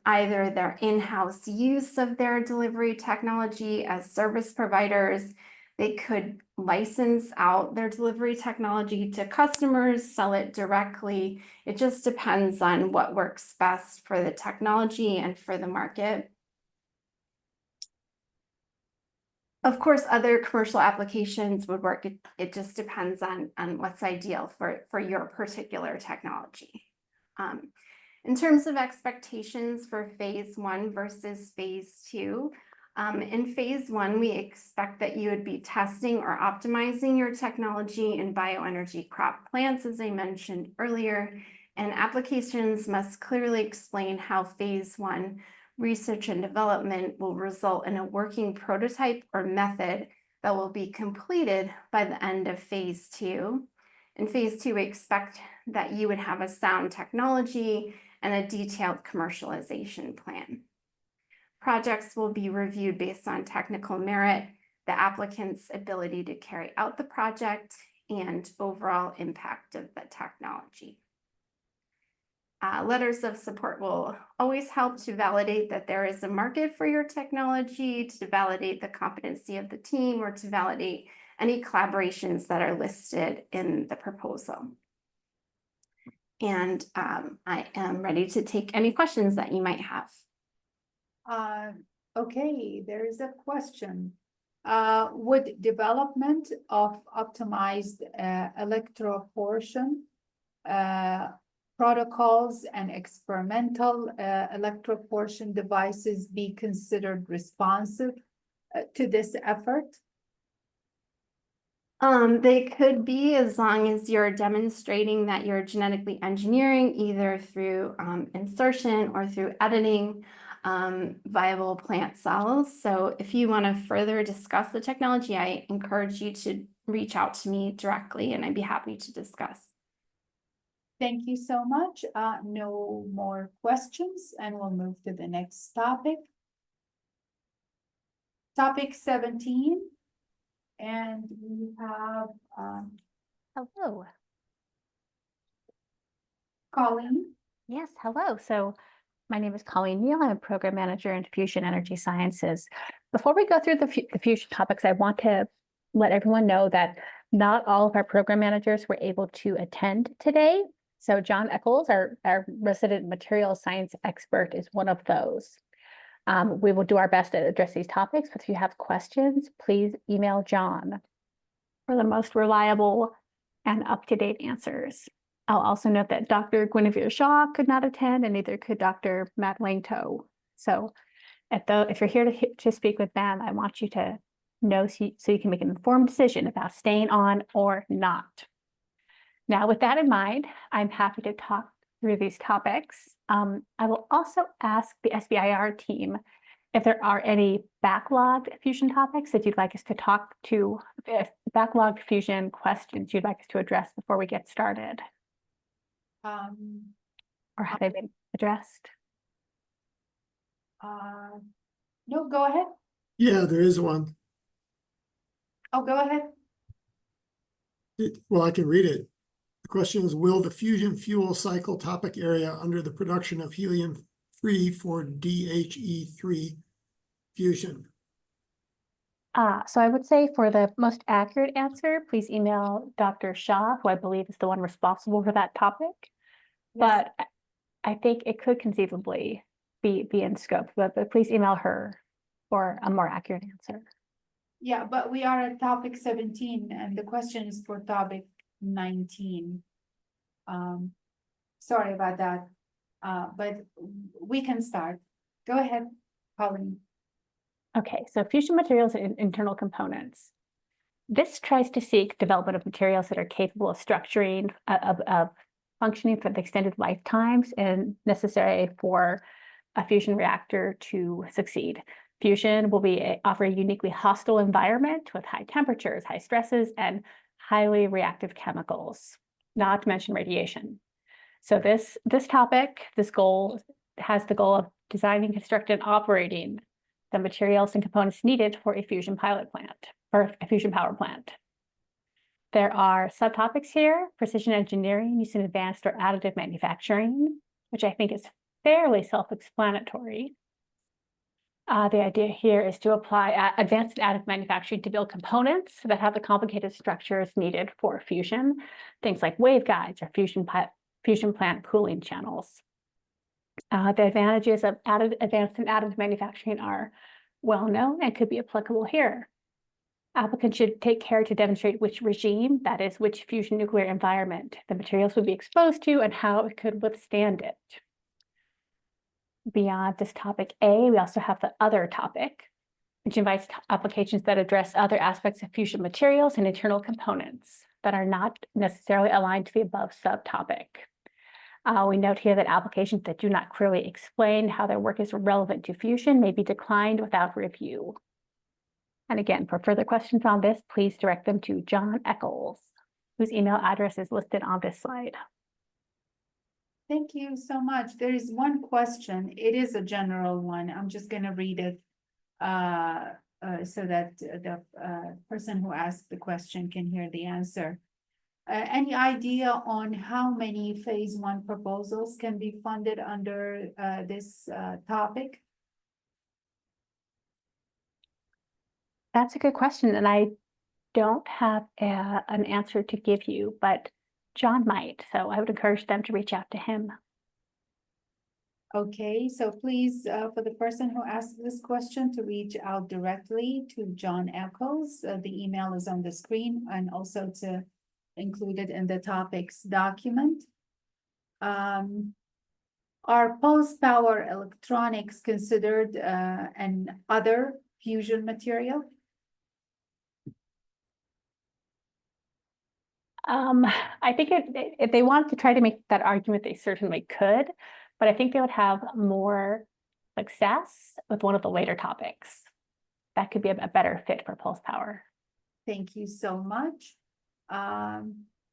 either their in-house use of their delivery technology as service providers. They could license out their delivery technology to customers, sell it directly. It just depends on what works best for the technology and for the market. Of course, other commercial applications would work. It just depends on what's ideal for your particular technology. In terms of expectations for phase 1 versus phase 2, in phase 1, we expect that you would be testing or optimizing your technology in bioenergy crop plants, as I mentioned earlier, and applications must clearly explain how phase 1 research and development will result in a working prototype or method that will be completed by the end of phase 2. In phase 2, we expect that you would have a sound technology and a detailed commercialization plan. Projects will be reviewed based on technical merit, the applicant's ability to carry out the project, and overall impact of the technology. Letters of support will always help to validate that there is a market for your technology, to validate the competency of the team, or to validate any collaborations that are listed in the proposal. And I am ready to take any questions that you might have. Okay, there is a question. Would development of optimized electroporation protocols and experimental electroporation devices be considered responsive to this effort? They could be, as long as you're demonstrating that you're genetically engineering either through insertion or through editing viable plant cells. So if you want to further discuss the technology, I encourage you to reach out to me directly and I'd be happy to discuss. Thank you so much. No more questions, and we'll move to the next topic. Topic 17. And we have Hello. Colleen. Yes, hello. So my name is Colleen Neal. I'm a program manager in Fusion Energy Sciences. Before we go through the fusion topics, I want to let everyone know that not all of our program managers were able to attend today. So John Eccles, our resident material science expert, is one of those. We will do our best to address these topics, but if you have questions, please email John for the most reliable and up-to-date answers. I'll also note that Dr. Guinevere Shaw could not attend, and neither could Dr. Matt Langto. So if you're here to speak with them, I want you to know so you can make an informed decision about staying on or not. Now, with that in mind, I'm happy to talk through these topics. I will also ask the SBIR team if there are any backlogged fusion topics that you'd like us to talk to, if backlogged fusion questions you'd like us to address before we get started. Or have they been addressed? No, go ahead. Yeah, there is one. Oh, go ahead. Well, I can read it. The question is, will the fusion fuel cycle topic area under the production of helium-3 for DHE3 fusion? So I would say for the most accurate answer, please email Dr. Shaw, who I believe is the one responsible for that topic. Yes. But I think it could conceivably be in scope, but please email her for a more accurate answer. Yeah, but we are at topic 17 and the question is for topic 19. Sorry about that, but we can start. Go ahead, Colleen. Okay, so fusion materials and internal components. This tries to seek development of materials that are capable of structuring, of functioning for the extended lifetimes and necessary for a fusion reactor to succeed. Fusion will offer a uniquely hostile environment with high temperatures, high stresses, and highly reactive chemicals, not to mention radiation. So this goal has the goal of designing, constructing, and operating the materials and components needed for a fusion power plant. There are subtopics here: precision engineering using advanced or additive manufacturing, which I think is fairly self-explanatory. The idea here is to apply advanced additive manufacturing to build components that have the complicated structures needed for fusion, things like waveguides or fusion plant cooling channels. The advantages of advanced and additive manufacturing are well known and could be applicable here. Applicants should take care to demonstrate which regime, that is, which fusion nuclear environment the materials would be exposed to and how it could withstand it. Beyond this topic A, we also have the other topic, which invites applications that address other aspects of fusion materials and internal components that are not necessarily aligned to the above subtopic. We note here that applications that do not clearly explain how their work is relevant to fusion may be declined without review. And again, for further questions on this, please direct them to John Eccles, whose email address is listed on this slide. Thank you so much. There is one question. It is a general one. I'm just going to read it so that the person who asked the question can hear the answer. Any idea on how many phase 1 proposals can be funded under this topic? That's a good question, and I don't have an answer to give you, but John might, so I would encourage them to reach out to him. Okay, so please, for the person who asked this question, to reach out directly to John Eccles. The email is on the screen, and also to include it in the topics document. Are pulse power electronics considered an other fusion material? I think if they wanted to try to make that argument, they certainly could, but I think they would have more success with one of the later topics. That could be a better fit for pulse power. Thank you so much.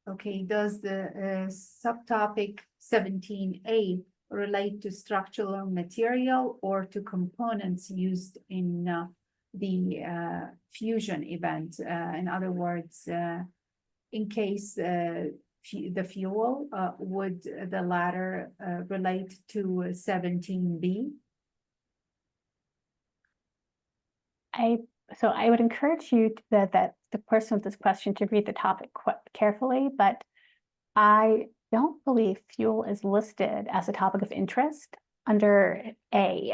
Okay, does the subtopic 17A relate to structural material or to components used in the fusion event? In other words, in case the fuel, would the latter relate to 17B? So I would encourage you that the person with this question to read the topic quite carefully, but I don't believe fuel is listed as a topic of interest under A.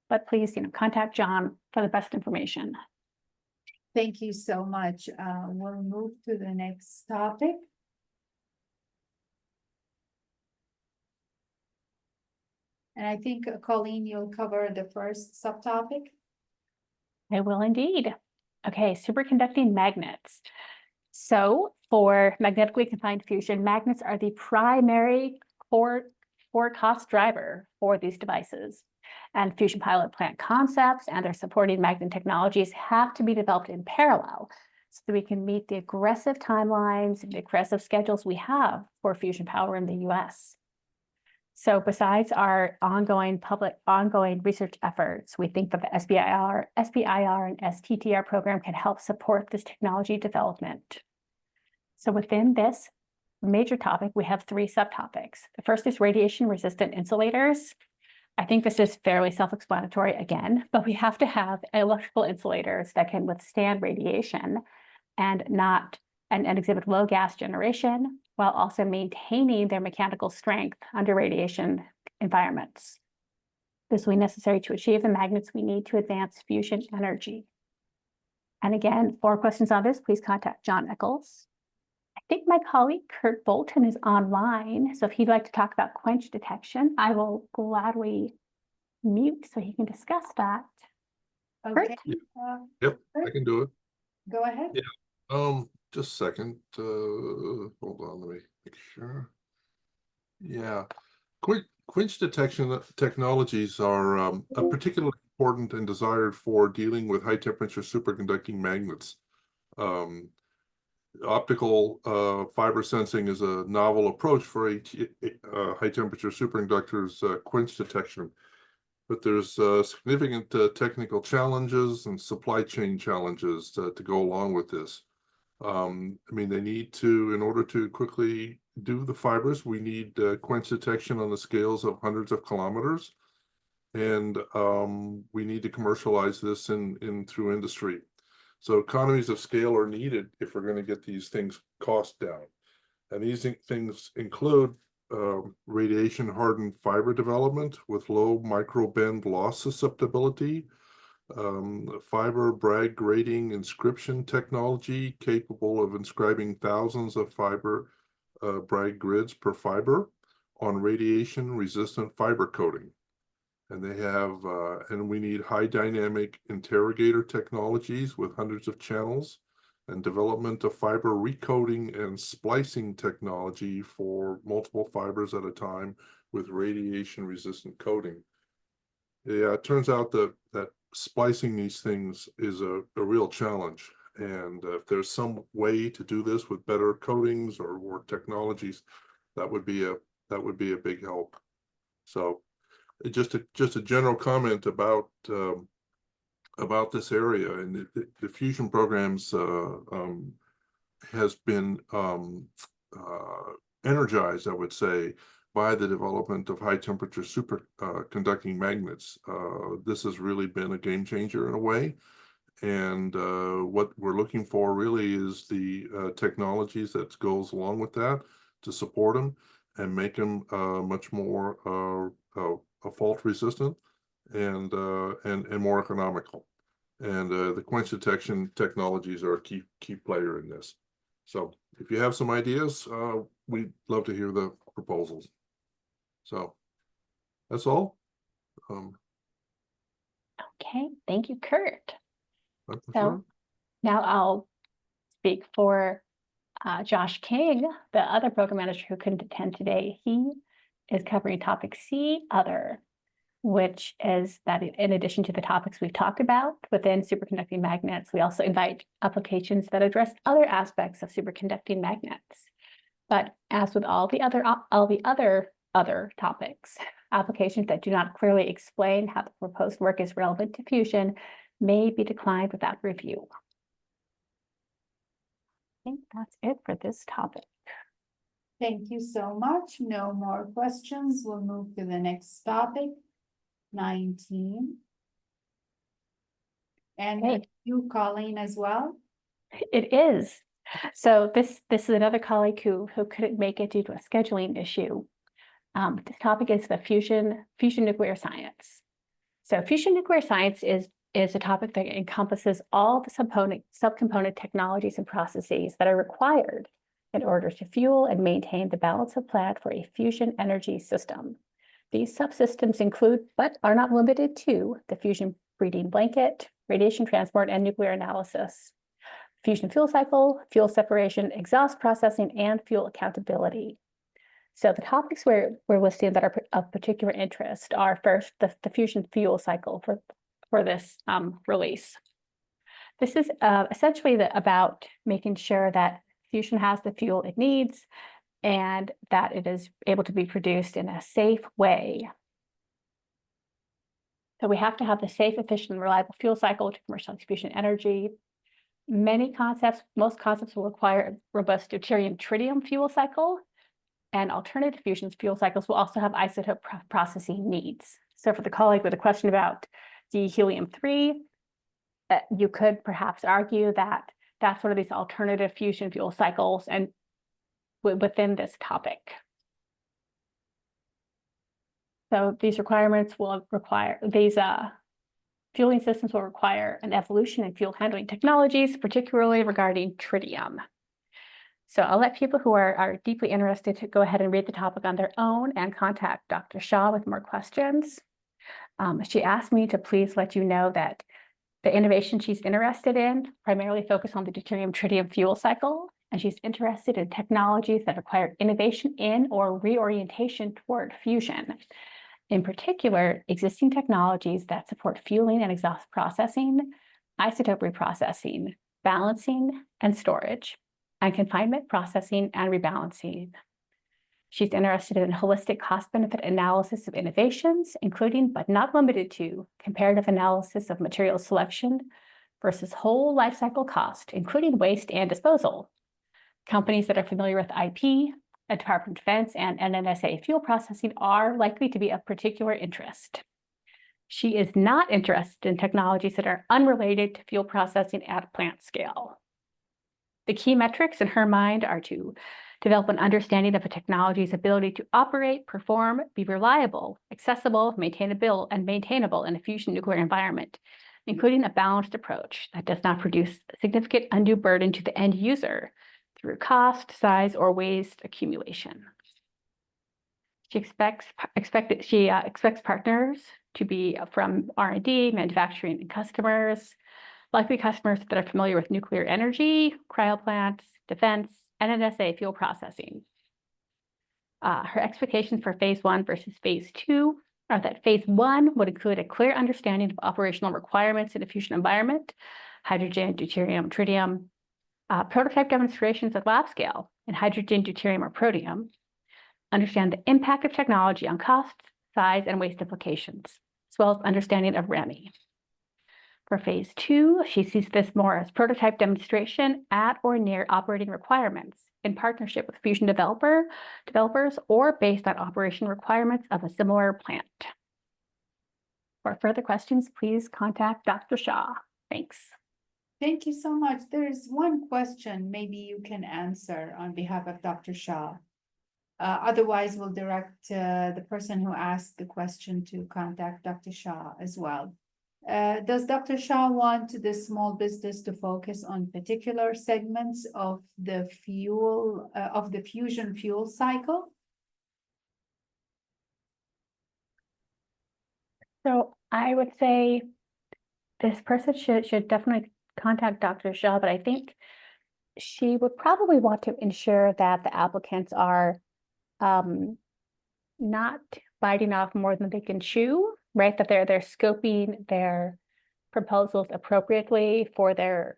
But please, contact John for the best information. Thank you so much. We'll move to the next topic. And I think, Colleen, you'll cover the first subtopic. I will indeed. Okay, superconducting magnets. So for magnetically confined fusion, magnets are the primary core cost driver for these devices. And fusion pilot plant concepts and their supporting magnet technologies have to be developed in parallel so that we can meet the aggressive timelines and the aggressive schedules we have for fusion power in the US. So besides our ongoing research efforts, we think that the SBIR and STTR program can help support this technology development. So within this major topic, we have 3 subtopics. The first is radiation resistant insulators. I think this is fairly self-explanatory again, but we have to have electrical insulators that can withstand radiation and exhibit low gas generation, while also maintaining their mechanical strength under radiation environments. This will be necessary to achieve the magnets we need to advance fusion energy. And again, for questions on this, please contact John Eccles. I think my colleague Kurt Bolton is online, so if he'd like to talk about quench detection, I will gladly mute so he can discuss that. Okay. Yep, Kurt, I can do it. go ahead. Yeah. Just a second. Hold on, let me make sure. Yeah. Quench detection technologies are a particularly important and desired for dealing with high temperature superconducting magnets. Optical fiber sensing is a novel approach for high temperature superconductors quench detection. But there's significant technical challenges and supply chain challenges to go along with this. I mean, they need to, in order to quickly do the fibers, we need quench detection on the scales of hundreds of kilometers. And we need to commercialize this in through industry. So economies of scale are needed if we're going to get these things cost down. And these things include radiation hardened fiber development with low micro bend loss susceptibility, fiber Bragg grading inscription technology capable of inscribing thousands of fiber Bragg grids per fiber on radiation resistant fiber coating. And they have, and we need high dynamic interrogator technologies with hundreds of channels and development of fiber recoding and splicing technology for multiple fibers at a time with radiation resistant coating. Yeah, it turns out that splicing these things is a real challenge. And if there's some way to do this with better coatings or technologies, that would be a big help. So just a general comment about this area, and the fusion programs has been energized, I would say, by the development of high temperature superconducting magnets. This has really been a game changer in a way. And what we're looking for really is the technologies that goes along with that to support them and make them much more fault resistant and more economical. And the quench detection technologies are a key player in this. So if you have some ideas, we'd love to hear the proposals. So that's all. Okay, thank you, Kurt. Sure. So now I'll speak for Josh King, the other program manager who couldn't attend today. He is covering topic C, other, which is that in addition to the topics we've talked about within superconducting magnets, we also invite applications that address other aspects of superconducting magnets. But as with all the other topics, applications that do not clearly explain how the proposed work is relevant to fusion may be declined without review. I think that's it for this topic. Thank you so much. No more questions. We'll move to the next topic, 19. And Okay. you, Colleen, as well? It is. So this is another colleague who couldn't make it due to a scheduling issue. This topic is the fusion nuclear science. So fusion nuclear science is a topic that encompasses all the subcomponent technologies and processes that are required in order to fuel and maintain the balance of plant for a fusion energy system. These subsystems include, but are not limited to, the fusion breeding blanket, radiation transport and nuclear analysis, fusion fuel cycle, fuel separation, exhaust processing, and fuel accountability. So the topics we're listing that are of particular interest are first, the fusion fuel cycle for this release. This is essentially about making sure that fusion has the fuel it needs and that it is able to be produced in a safe way. So we have to have the safe, efficient, and reliable fuel cycle to commercialize fusion energy. Most concepts will require a robust deuterium-tritium fuel cycle, and alternative fusion fuel cycles will also have isotope processing needs. So for the colleague with a question about the helium-3, you could perhaps argue that that's one of these alternative fusion fuel cycles and within this topic. So these requirements will require, fueling systems will require an evolution in fuel handling technologies, particularly regarding tritium. So I'll let people who are deeply interested to go ahead and read the topic on their own and contact Dr. Shaw with more questions. She asked me to please let you know that the innovation she's interested in primarily focus on the deuterium-tritium fuel cycle, and she's interested in technologies that require innovation in or reorientation toward fusion. In particular, existing technologies that support fueling and exhaust processing, isotope reprocessing, balancing and storage, and confinement processing and rebalancing. She's interested in holistic cost-benefit analysis of innovations, including but not limited to comparative analysis of material selection versus whole life cycle cost, including waste and disposal. Companies that are familiar with IP, a Department of Defense, and NNSA fuel processing are likely to be of particular interest. She is not interested in technologies that are unrelated to fuel processing at plant scale. The key metrics in her mind are to develop an understanding of a technology's ability to operate, perform, be reliable, accessible, maintainable in a fusion nuclear environment, including a balanced approach that does not produce significant undue burden to the end user through cost, size, or waste accumulation. She expects partners to be from R&D, manufacturing, and customers, likely customers that are familiar with nuclear energy, cryo plants, defense, and NNSA fuel processing. Her expectations for phase 1 versus phase 2 are that phase 1 would include a clear understanding of operational requirements in a fusion environment, hydrogen, deuterium, tritium, prototype demonstrations at lab scale in hydrogen, deuterium, or protium, understand the impact of technology on cost, size, and waste implications, as well as understanding of REMI. For phase 2, she sees this more as prototype demonstration at or near operating requirements in partnership with fusion developers or based on operation requirements of a similar plant. For further questions, please contact Dr. Shah. Thanks. Thank you so much. There's one question maybe you can answer on behalf of Dr. Shah. Otherwise, we'll direct the person who asked the question to contact Dr. Shah as well. Does Dr. Shah want the small business to focus on particular segments of the fusion fuel cycle? So I would say this person should definitely contact Dr. Shah, but I think she would probably want to ensure that the applicants are not biting off more than they can chew, right? That they're scoping their proposals appropriately for their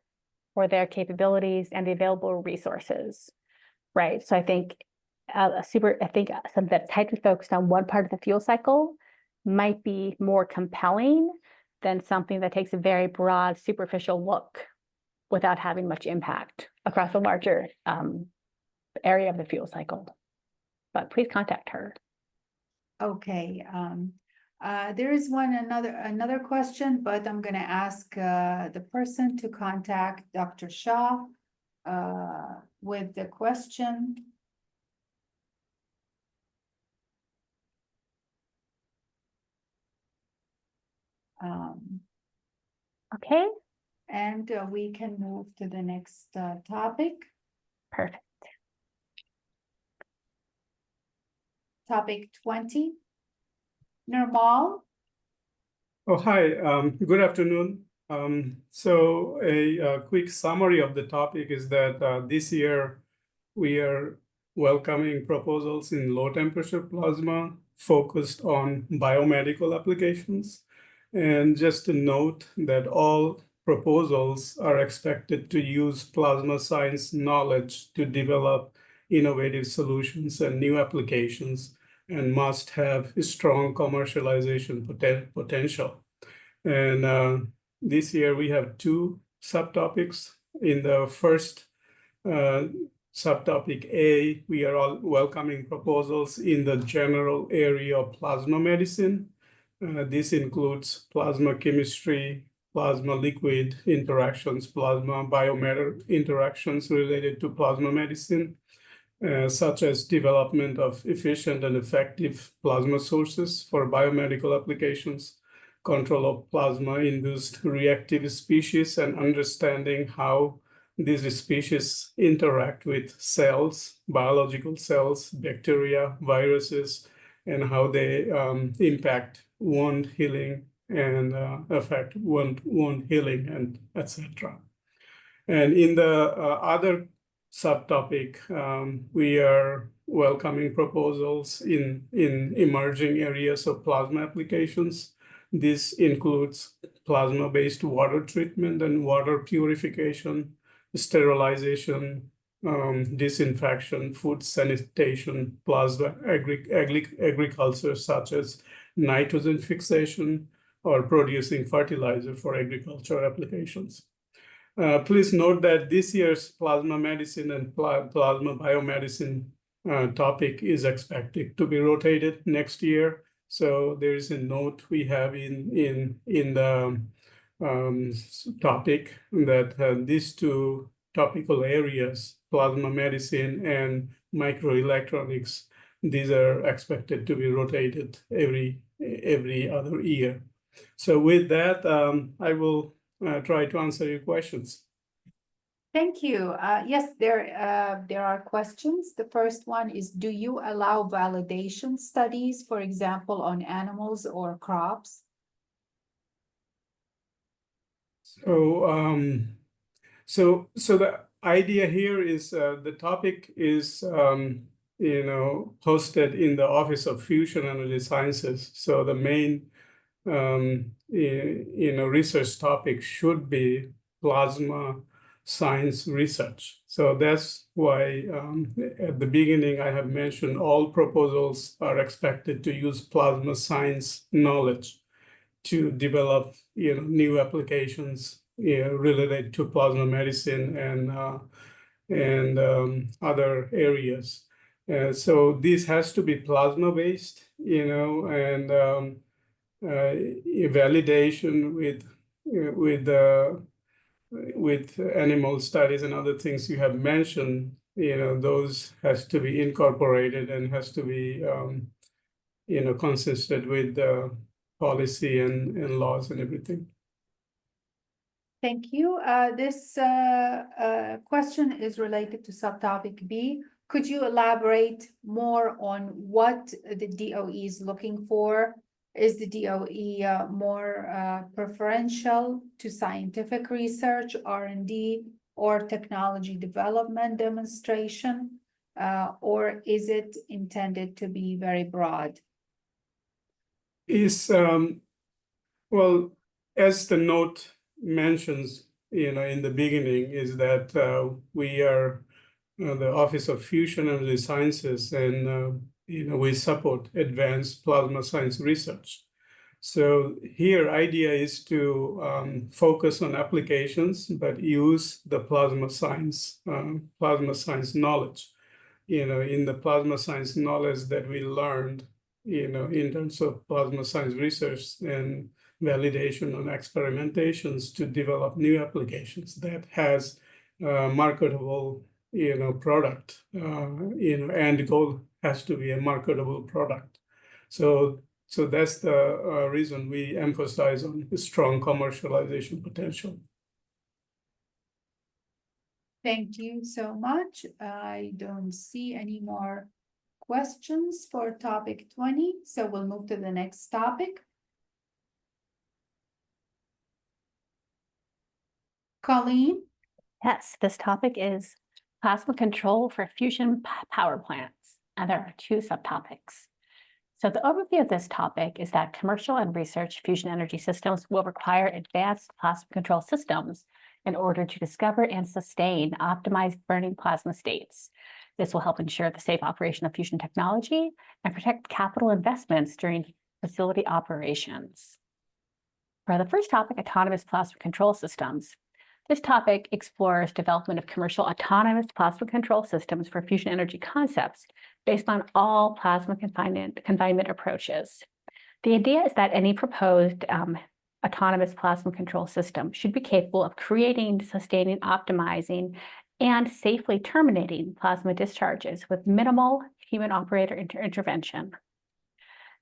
capabilities and the available resources, right? So I think something that's tightly focused on one part of the fuel cycle might be more compelling than something that takes a very broad, superficial look without having much impact across a larger area of the fuel cycle. But please contact her. Okay. There is another question, but I'm going to ask the person to contact Dr. Shah with the question. Okay. And we can move to the next topic. Perfect. Topic 20. Nirmal. Oh, hi. Good afternoon. So a quick summary of the topic is that this year we are welcoming proposals in low temperature plasma focused on biomedical applications. And just to note that all proposals are expected to use plasma science knowledge to develop innovative solutions and new applications, and must have strong commercialization potential. And this year we have two subtopics. In the first subtopic A, we are all welcoming proposals in the general area of plasma medicine. This includes plasma chemistry, plasma liquid interactions, plasma biomatter interactions related to plasma medicine, such as development of efficient and effective plasma sources for biomedical applications, control of plasma-induced reactive species, and understanding how these species interact with cells, biological cells, bacteria, viruses, and how they impact wound healing and affect wound healing, and etc. And in the other subtopic, we are welcoming proposals in emerging areas of plasma applications. This includes plasma-based water treatment and water purification, sterilization, disinfection, food sanitation, plasma agriculture such as nitrogen fixation or producing fertilizer for agriculture applications. Please note that this year's plasma medicine and plasma biomedicine topic is expected to be rotated next year. So there is a note we have in the topic that these two topical areas, plasma medicine and microelectronics, these are expected to be rotated every other year. So with that, I will try to answer your questions. Thank you. Yes, there are questions. The first one is, do you allow validation studies, for example, on animals or crops? So the idea here is the topic is hosted in the Office of Fusion Energy Sciences. So the main research topic should be plasma science research. So that's why at the beginning I have mentioned all proposals are expected to use plasma science knowledge to develop new applications related to plasma medicine and other areas. So this has to be plasma based, and validation with animal studies and other things you have mentioned, those has to be incorporated and has to be, consistent with the policy and laws and everything. Thank you. This question is related to subtopic B. Could you elaborate more on what the DOE is looking for? Is the DOE more preferential to scientific research, R&D, or technology development demonstration? Or is it intended to be very broad? Well, as the note mentions, in the beginning, is that we are the Office of Fusion Energy Sciences, and we support advanced plasma science research. So here, idea is to focus on applications, but use the plasma science knowledge. In the plasma science knowledge that we learned, in terms of plasma science research and validation and experimentations to develop new applications that has marketable, product, end goal has to be a marketable product. So that's the reason we emphasize on strong commercialization potential. Thank you so much. I don't see any more questions for topic 20, so we'll move to the next topic. Colleen? Yes, this topic is plasma control for fusion power plants, and there are two subtopics. So the overview of this topic is that commercial and research fusion energy systems will require advanced plasma control systems in order to discover and sustain optimized burning plasma states. This will help ensure the safe operation of fusion technology and protect capital investments during facility operations. For the first topic, autonomous plasma control systems. This topic explores development of commercial autonomous plasma control systems for fusion energy concepts based on all plasma confinement approaches. The idea is that any proposed autonomous plasma control system should be capable of creating, sustaining, optimizing, and safely terminating plasma discharges with minimal human operator intervention.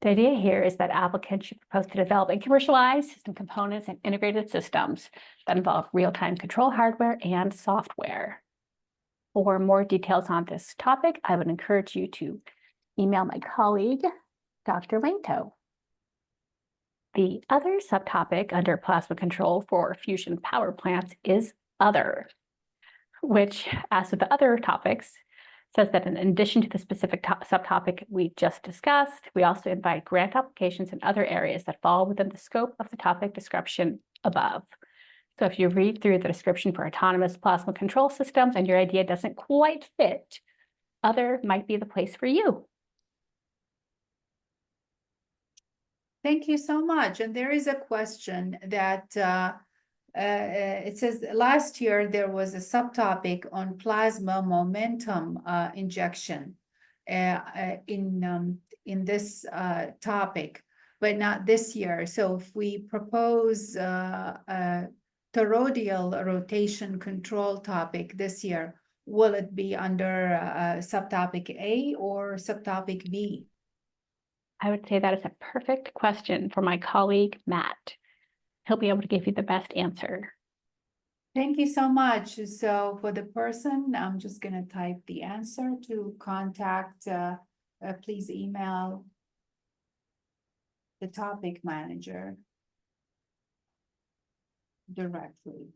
The idea here is that applicants should propose to develop and commercialize system components and integrated systems that involve real-time control hardware and software. For more details on this topic, I would encourage you to email my colleague, Dr. Langto. The other subtopic under plasma control for fusion power plants is other. which, as with the other topics, says that in addition to the specific subtopic we just discussed, we also invite grant applications in other areas that fall within the scope of the topic description above. So if you read through the description for autonomous plasma control systems and your idea doesn't quite fit, other might be the place for you. Thank you so much. And there is a question that it says last year there was a subtopic on plasma momentum injection in this topic, but not this year. So if we propose a toroidal rotation control topic this year, will it be under subtopic A or subtopic B? I would say that is a perfect question for my colleague, Matt. He'll be able to give you the best answer. Thank you so much. So for the person, I'm just going to type the answer to contact, please email the topic manager directly.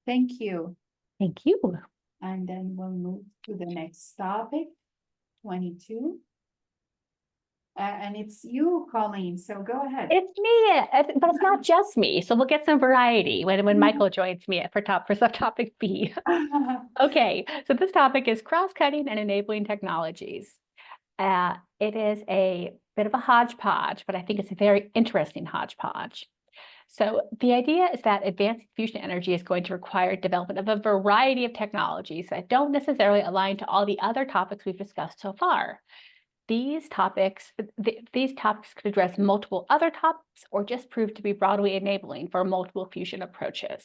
Thank you. Thank you. And then we'll move to the next topic, 22. And it's you, Colleen, so go ahead. It's me, but it's not just me. So we'll get some variety when Michael joins me for subtopic B. Okay, so this topic is cross-cutting and enabling technologies. It is a bit of a hodgepodge, but I think it's a very interesting hodgepodge. So the idea is that advanced fusion energy is going to require development of a variety of technologies that don't necessarily align to all the other topics we've discussed so far. These topics could address multiple other topics or just prove to be broadly enabling for multiple fusion approaches.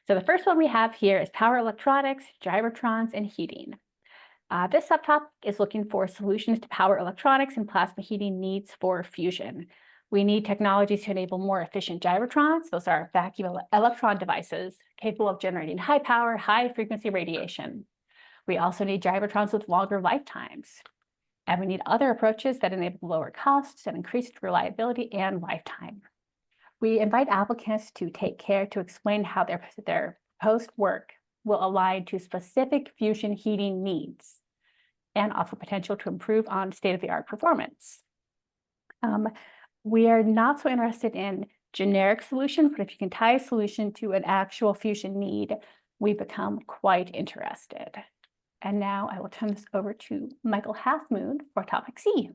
So the first one we have here is power electronics, gyrotrons, and heating. This subtopic is looking for solutions to power electronics and plasma heating needs for fusion. We need technologies to enable more efficient gyrotrons. Those are vacuum electron devices capable of generating high power, high frequency radiation. We also need gyrotrons with longer lifetimes. And we need other approaches that enable lower costs and increased reliability and lifetime. We invite applicants to take care to explain how their proposed work will align to specific fusion heating needs and offer potential to improve on state-of-the-art performance. We are not so interested in generic solutions, but if you can tie a solution to an actual fusion need, we become quite interested. And now I will turn this over to Michael Halfmoon for topic C.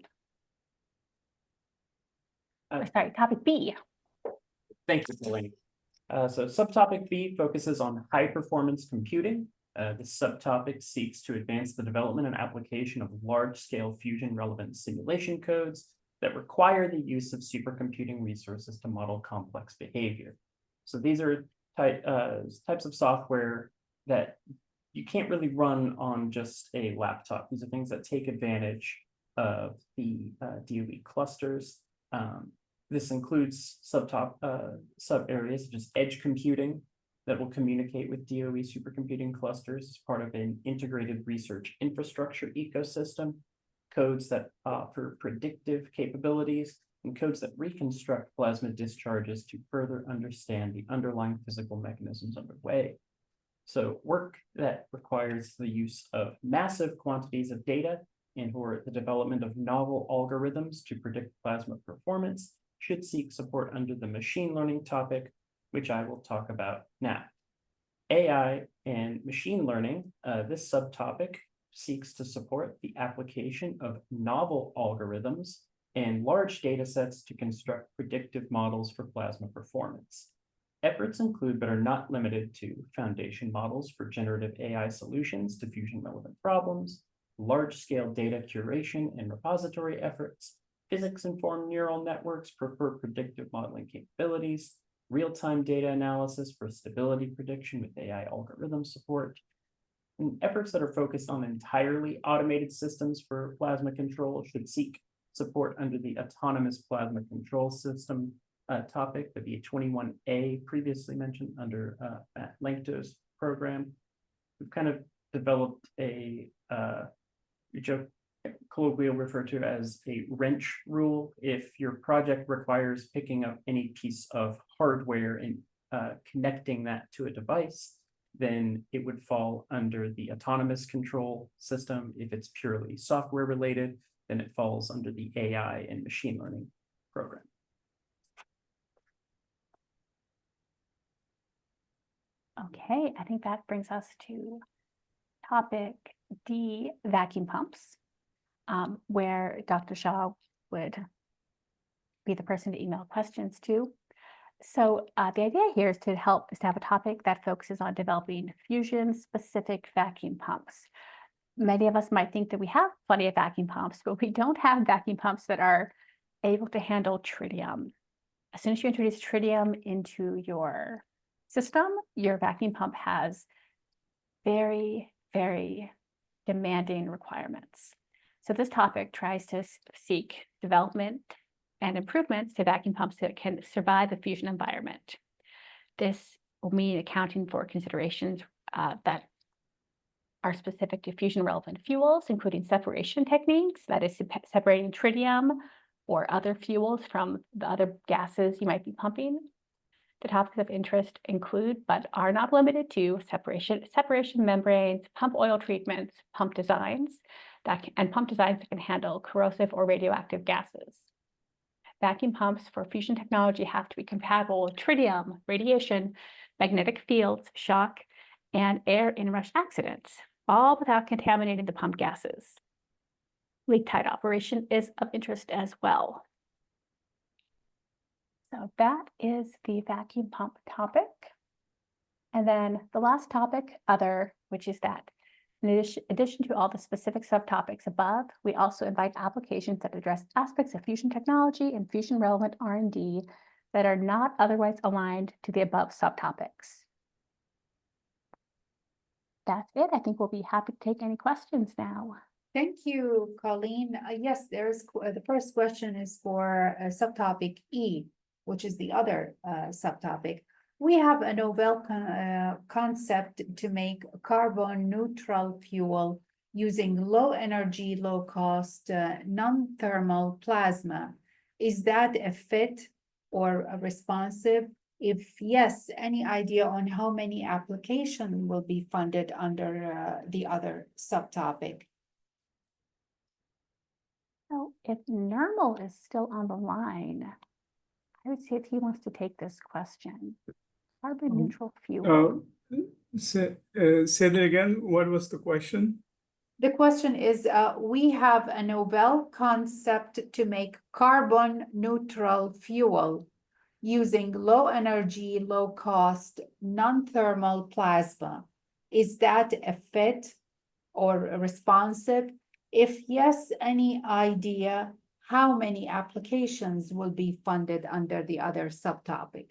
Topic B. Thank you, Colleen. So subtopic B focuses on high performance computing. This subtopic seeks to advance the development and application of large-scale fusion relevant simulation codes that require the use of supercomputing resources to model complex behavior. So these are types of software that you can't really run on just a laptop. These are things that take advantage of the DOE clusters. This includes sub areas such as edge computing that will communicate with DOE supercomputing clusters as part of an integrated research infrastructure ecosystem, codes that offer predictive capabilities, and codes that reconstruct plasma discharges to further understand the underlying physical mechanisms underway. So work that requires the use of massive quantities of data and or the development of novel algorithms to predict plasma performance should seek support under the machine learning topic, which I will talk about now. AI and machine learning, this subtopic seeks to support the application of novel algorithms and large data sets to construct predictive models for plasma performance. Efforts include, but are not limited to, foundation models for generative AI solutions to fusion-relevant problems, large-scale data curation and repository efforts, physics-informed neural networks for predictive modeling capabilities, real-time data analysis for stability prediction with AI algorithm support, and efforts that are focused on entirely automated systems for plasma control should seek support under the autonomous plasma control system topic, the B21A previously mentioned under Matt Lenkto's program. We've kind of developed a which colloquially refer to as a wrench rule. If your project requires picking up any piece of hardware and connecting that to a device, then it would fall under the autonomous control system. If it's purely software related, then it falls under the AI and machine learning program. Okay, I think that brings us to topic D, vacuum pumps, where Dr. Shaw would be the person to email questions to. So the idea here is to have a topic that focuses on developing fusion-specific vacuum pumps. Many of us might think that we have plenty of vacuum pumps, but we don't have vacuum pumps that are able to handle tritium. As soon as you introduce tritium into your system, your vacuum pump has very, very demanding requirements. So this topic tries to seek development and improvements to vacuum pumps that can survive the fusion environment. This will mean accounting for considerations that are specific to fusion-relevant fuels, including separation techniques, that is separating tritium or other fuels from the other gases you might be pumping. The topics of interest include, but are not limited to, separation membranes, pump oil treatments, pump designs, and pump designs that can handle corrosive or radioactive gases. Vacuum pumps for fusion technology have to be compatible with tritium, radiation, magnetic fields, shock, and air inrush accidents, all without contaminating the pump gases. Leak tight operation is of interest as well. So that is the vacuum pump topic. And then the last topic, other, which is that in addition to all the specific subtopics above, we also invite applications that address aspects of fusion technology and fusion relevant R&D that are not otherwise aligned to the above subtopics. That's it. I think we'll be happy to take any questions now. Thank you, Colleen. Yes, there's the first question is for subtopic E, which is the other subtopic. We have a novel concept to make carbon neutral fuel using low energy, low cost, non-thermal plasma. Is that a fit or a responsive? If yes, any idea on how many applications will be funded under the other subtopic? So if Nirmal is still on the line, I would see if he wants to take this question. Carbon neutral fuel. Say that again. What was the question? The question is, we have a novel concept to make carbon neutral fuel using low energy, low cost, non-thermal plasma. Is that a fit or a responsive? If yes, any idea how many applications will be funded under the other subtopic?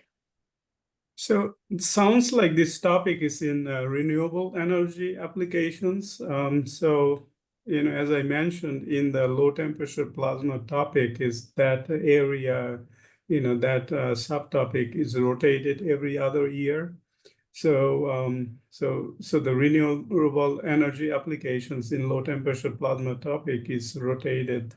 So it sounds like this topic is in renewable energy applications. So, you know, as I mentioned in the low temperature plasma topic, is that area, you know, that subtopic is rotated every other year. So, so the renewable energy applications in low temperature plasma topic is rotated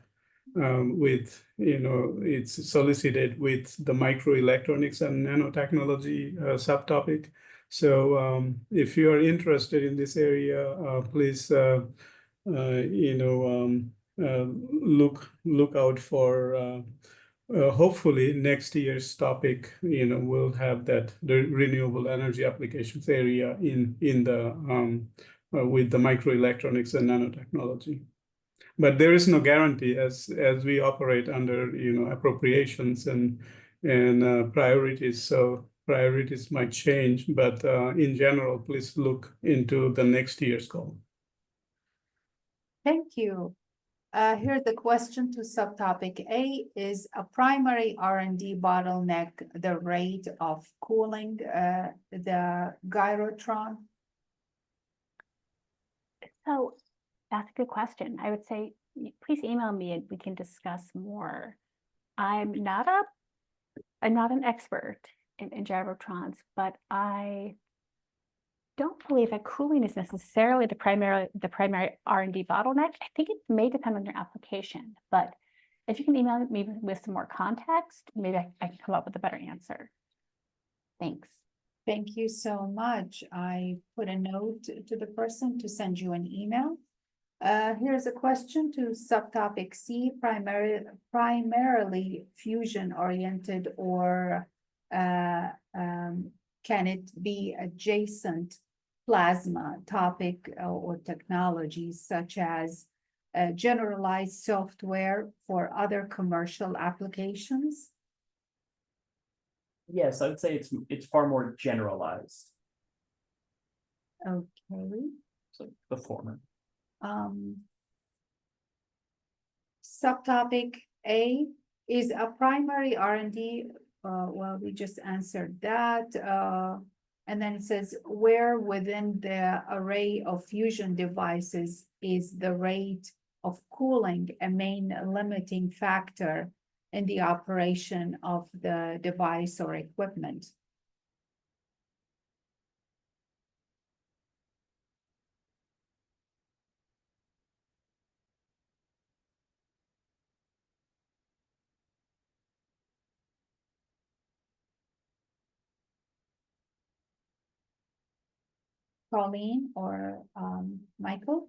with, you know, it's solicited with the microelectronics and nanotechnology subtopic. So if you are interested in this area, please, you know, look out for hopefully next year's topic, you know, we'll have that the renewable energy applications area in the with the microelectronics and nanotechnology. But there is no guarantee as we operate under, you know, appropriations and priorities. So priorities might change, but in general, please look into the next year's goal. Thank you. Here the question to subtopic A is a primary R&D bottleneck, the rate of cooling the gyrotron? So that's a good question. I would say, please email me and we can discuss more. I'm not an expert in gyrotrons, but I don't believe that cooling is necessarily the primary R&D bottleneck. I think it may depend on your application, but if you can email me with some more context, maybe I can come up with a better answer. Thanks. Thank you so much. I put a note to the person to send you an email. Here's a question to subtopic C, primarily fusion oriented, or can it be adjacent plasma topic or technologies such as generalized software for other commercial applications? Yes, I would say it's far more generalized, Okay. so the former. Subtopic A is a primary R&D, well, we just answered that. And then it says, where within the array of fusion devices is the rate of cooling a main limiting factor in the operation of the device or equipment? Pauline or Michael?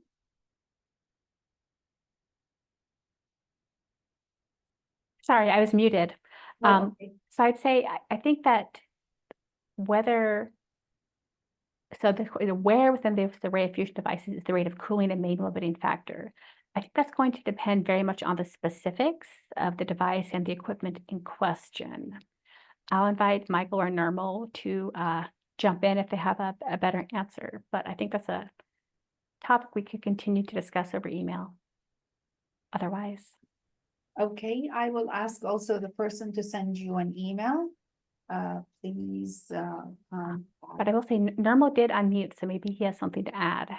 Sorry, I was muted. Oh, okay. So I'd say, I think that whether, so where within the array of fusion devices is the rate of cooling a main limiting factor? I think that's going to depend very much on the specifics of the device and the equipment in question. I'll invite Michael or Nirmal to jump in if they have a better answer, but I think that's a topic we could continue to discuss over email. Otherwise. Okay, I will ask also the person to send you an email. Please. But I will say Nirmal did unmute, so maybe he has something to add.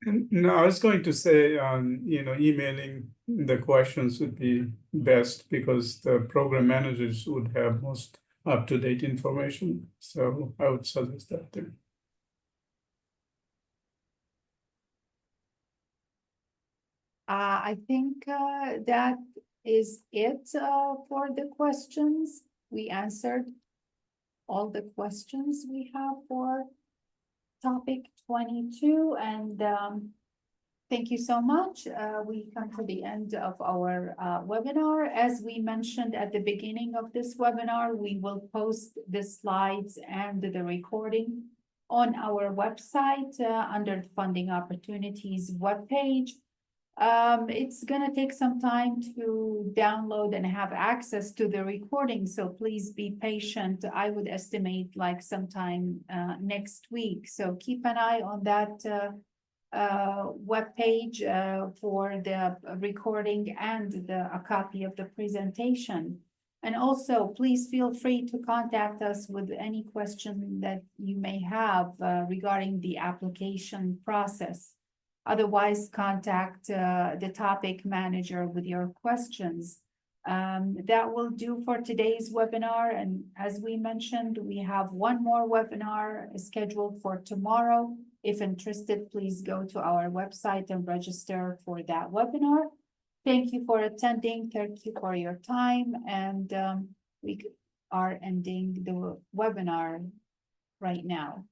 No, I was going to say, emailing the questions would be best because the program managers would have most up-to-date information. So I would suggest that too. I think that is it for the questions. We answered all the questions we have for topic 22, and thank you so much. We come to the end of our webinar. As we mentioned at the beginning of this webinar, we will post the slides and the recording on our website under the Funding Opportunities webpage. It's gonna take some time to download and have access to the recording, so please be patient. I would estimate like sometime next week. So keep an eye on that webpage for the recording and a copy of the presentation. And also, please feel free to contact us with any question that you may have regarding the application process. Otherwise, contact the topic manager with your questions. That will do for today's webinar. And as we mentioned, we have one more webinar scheduled for tomorrow. If interested, please go to our website and register for that webinar. Thank you for attending. Thank you for your time. And we are ending the webinar right now.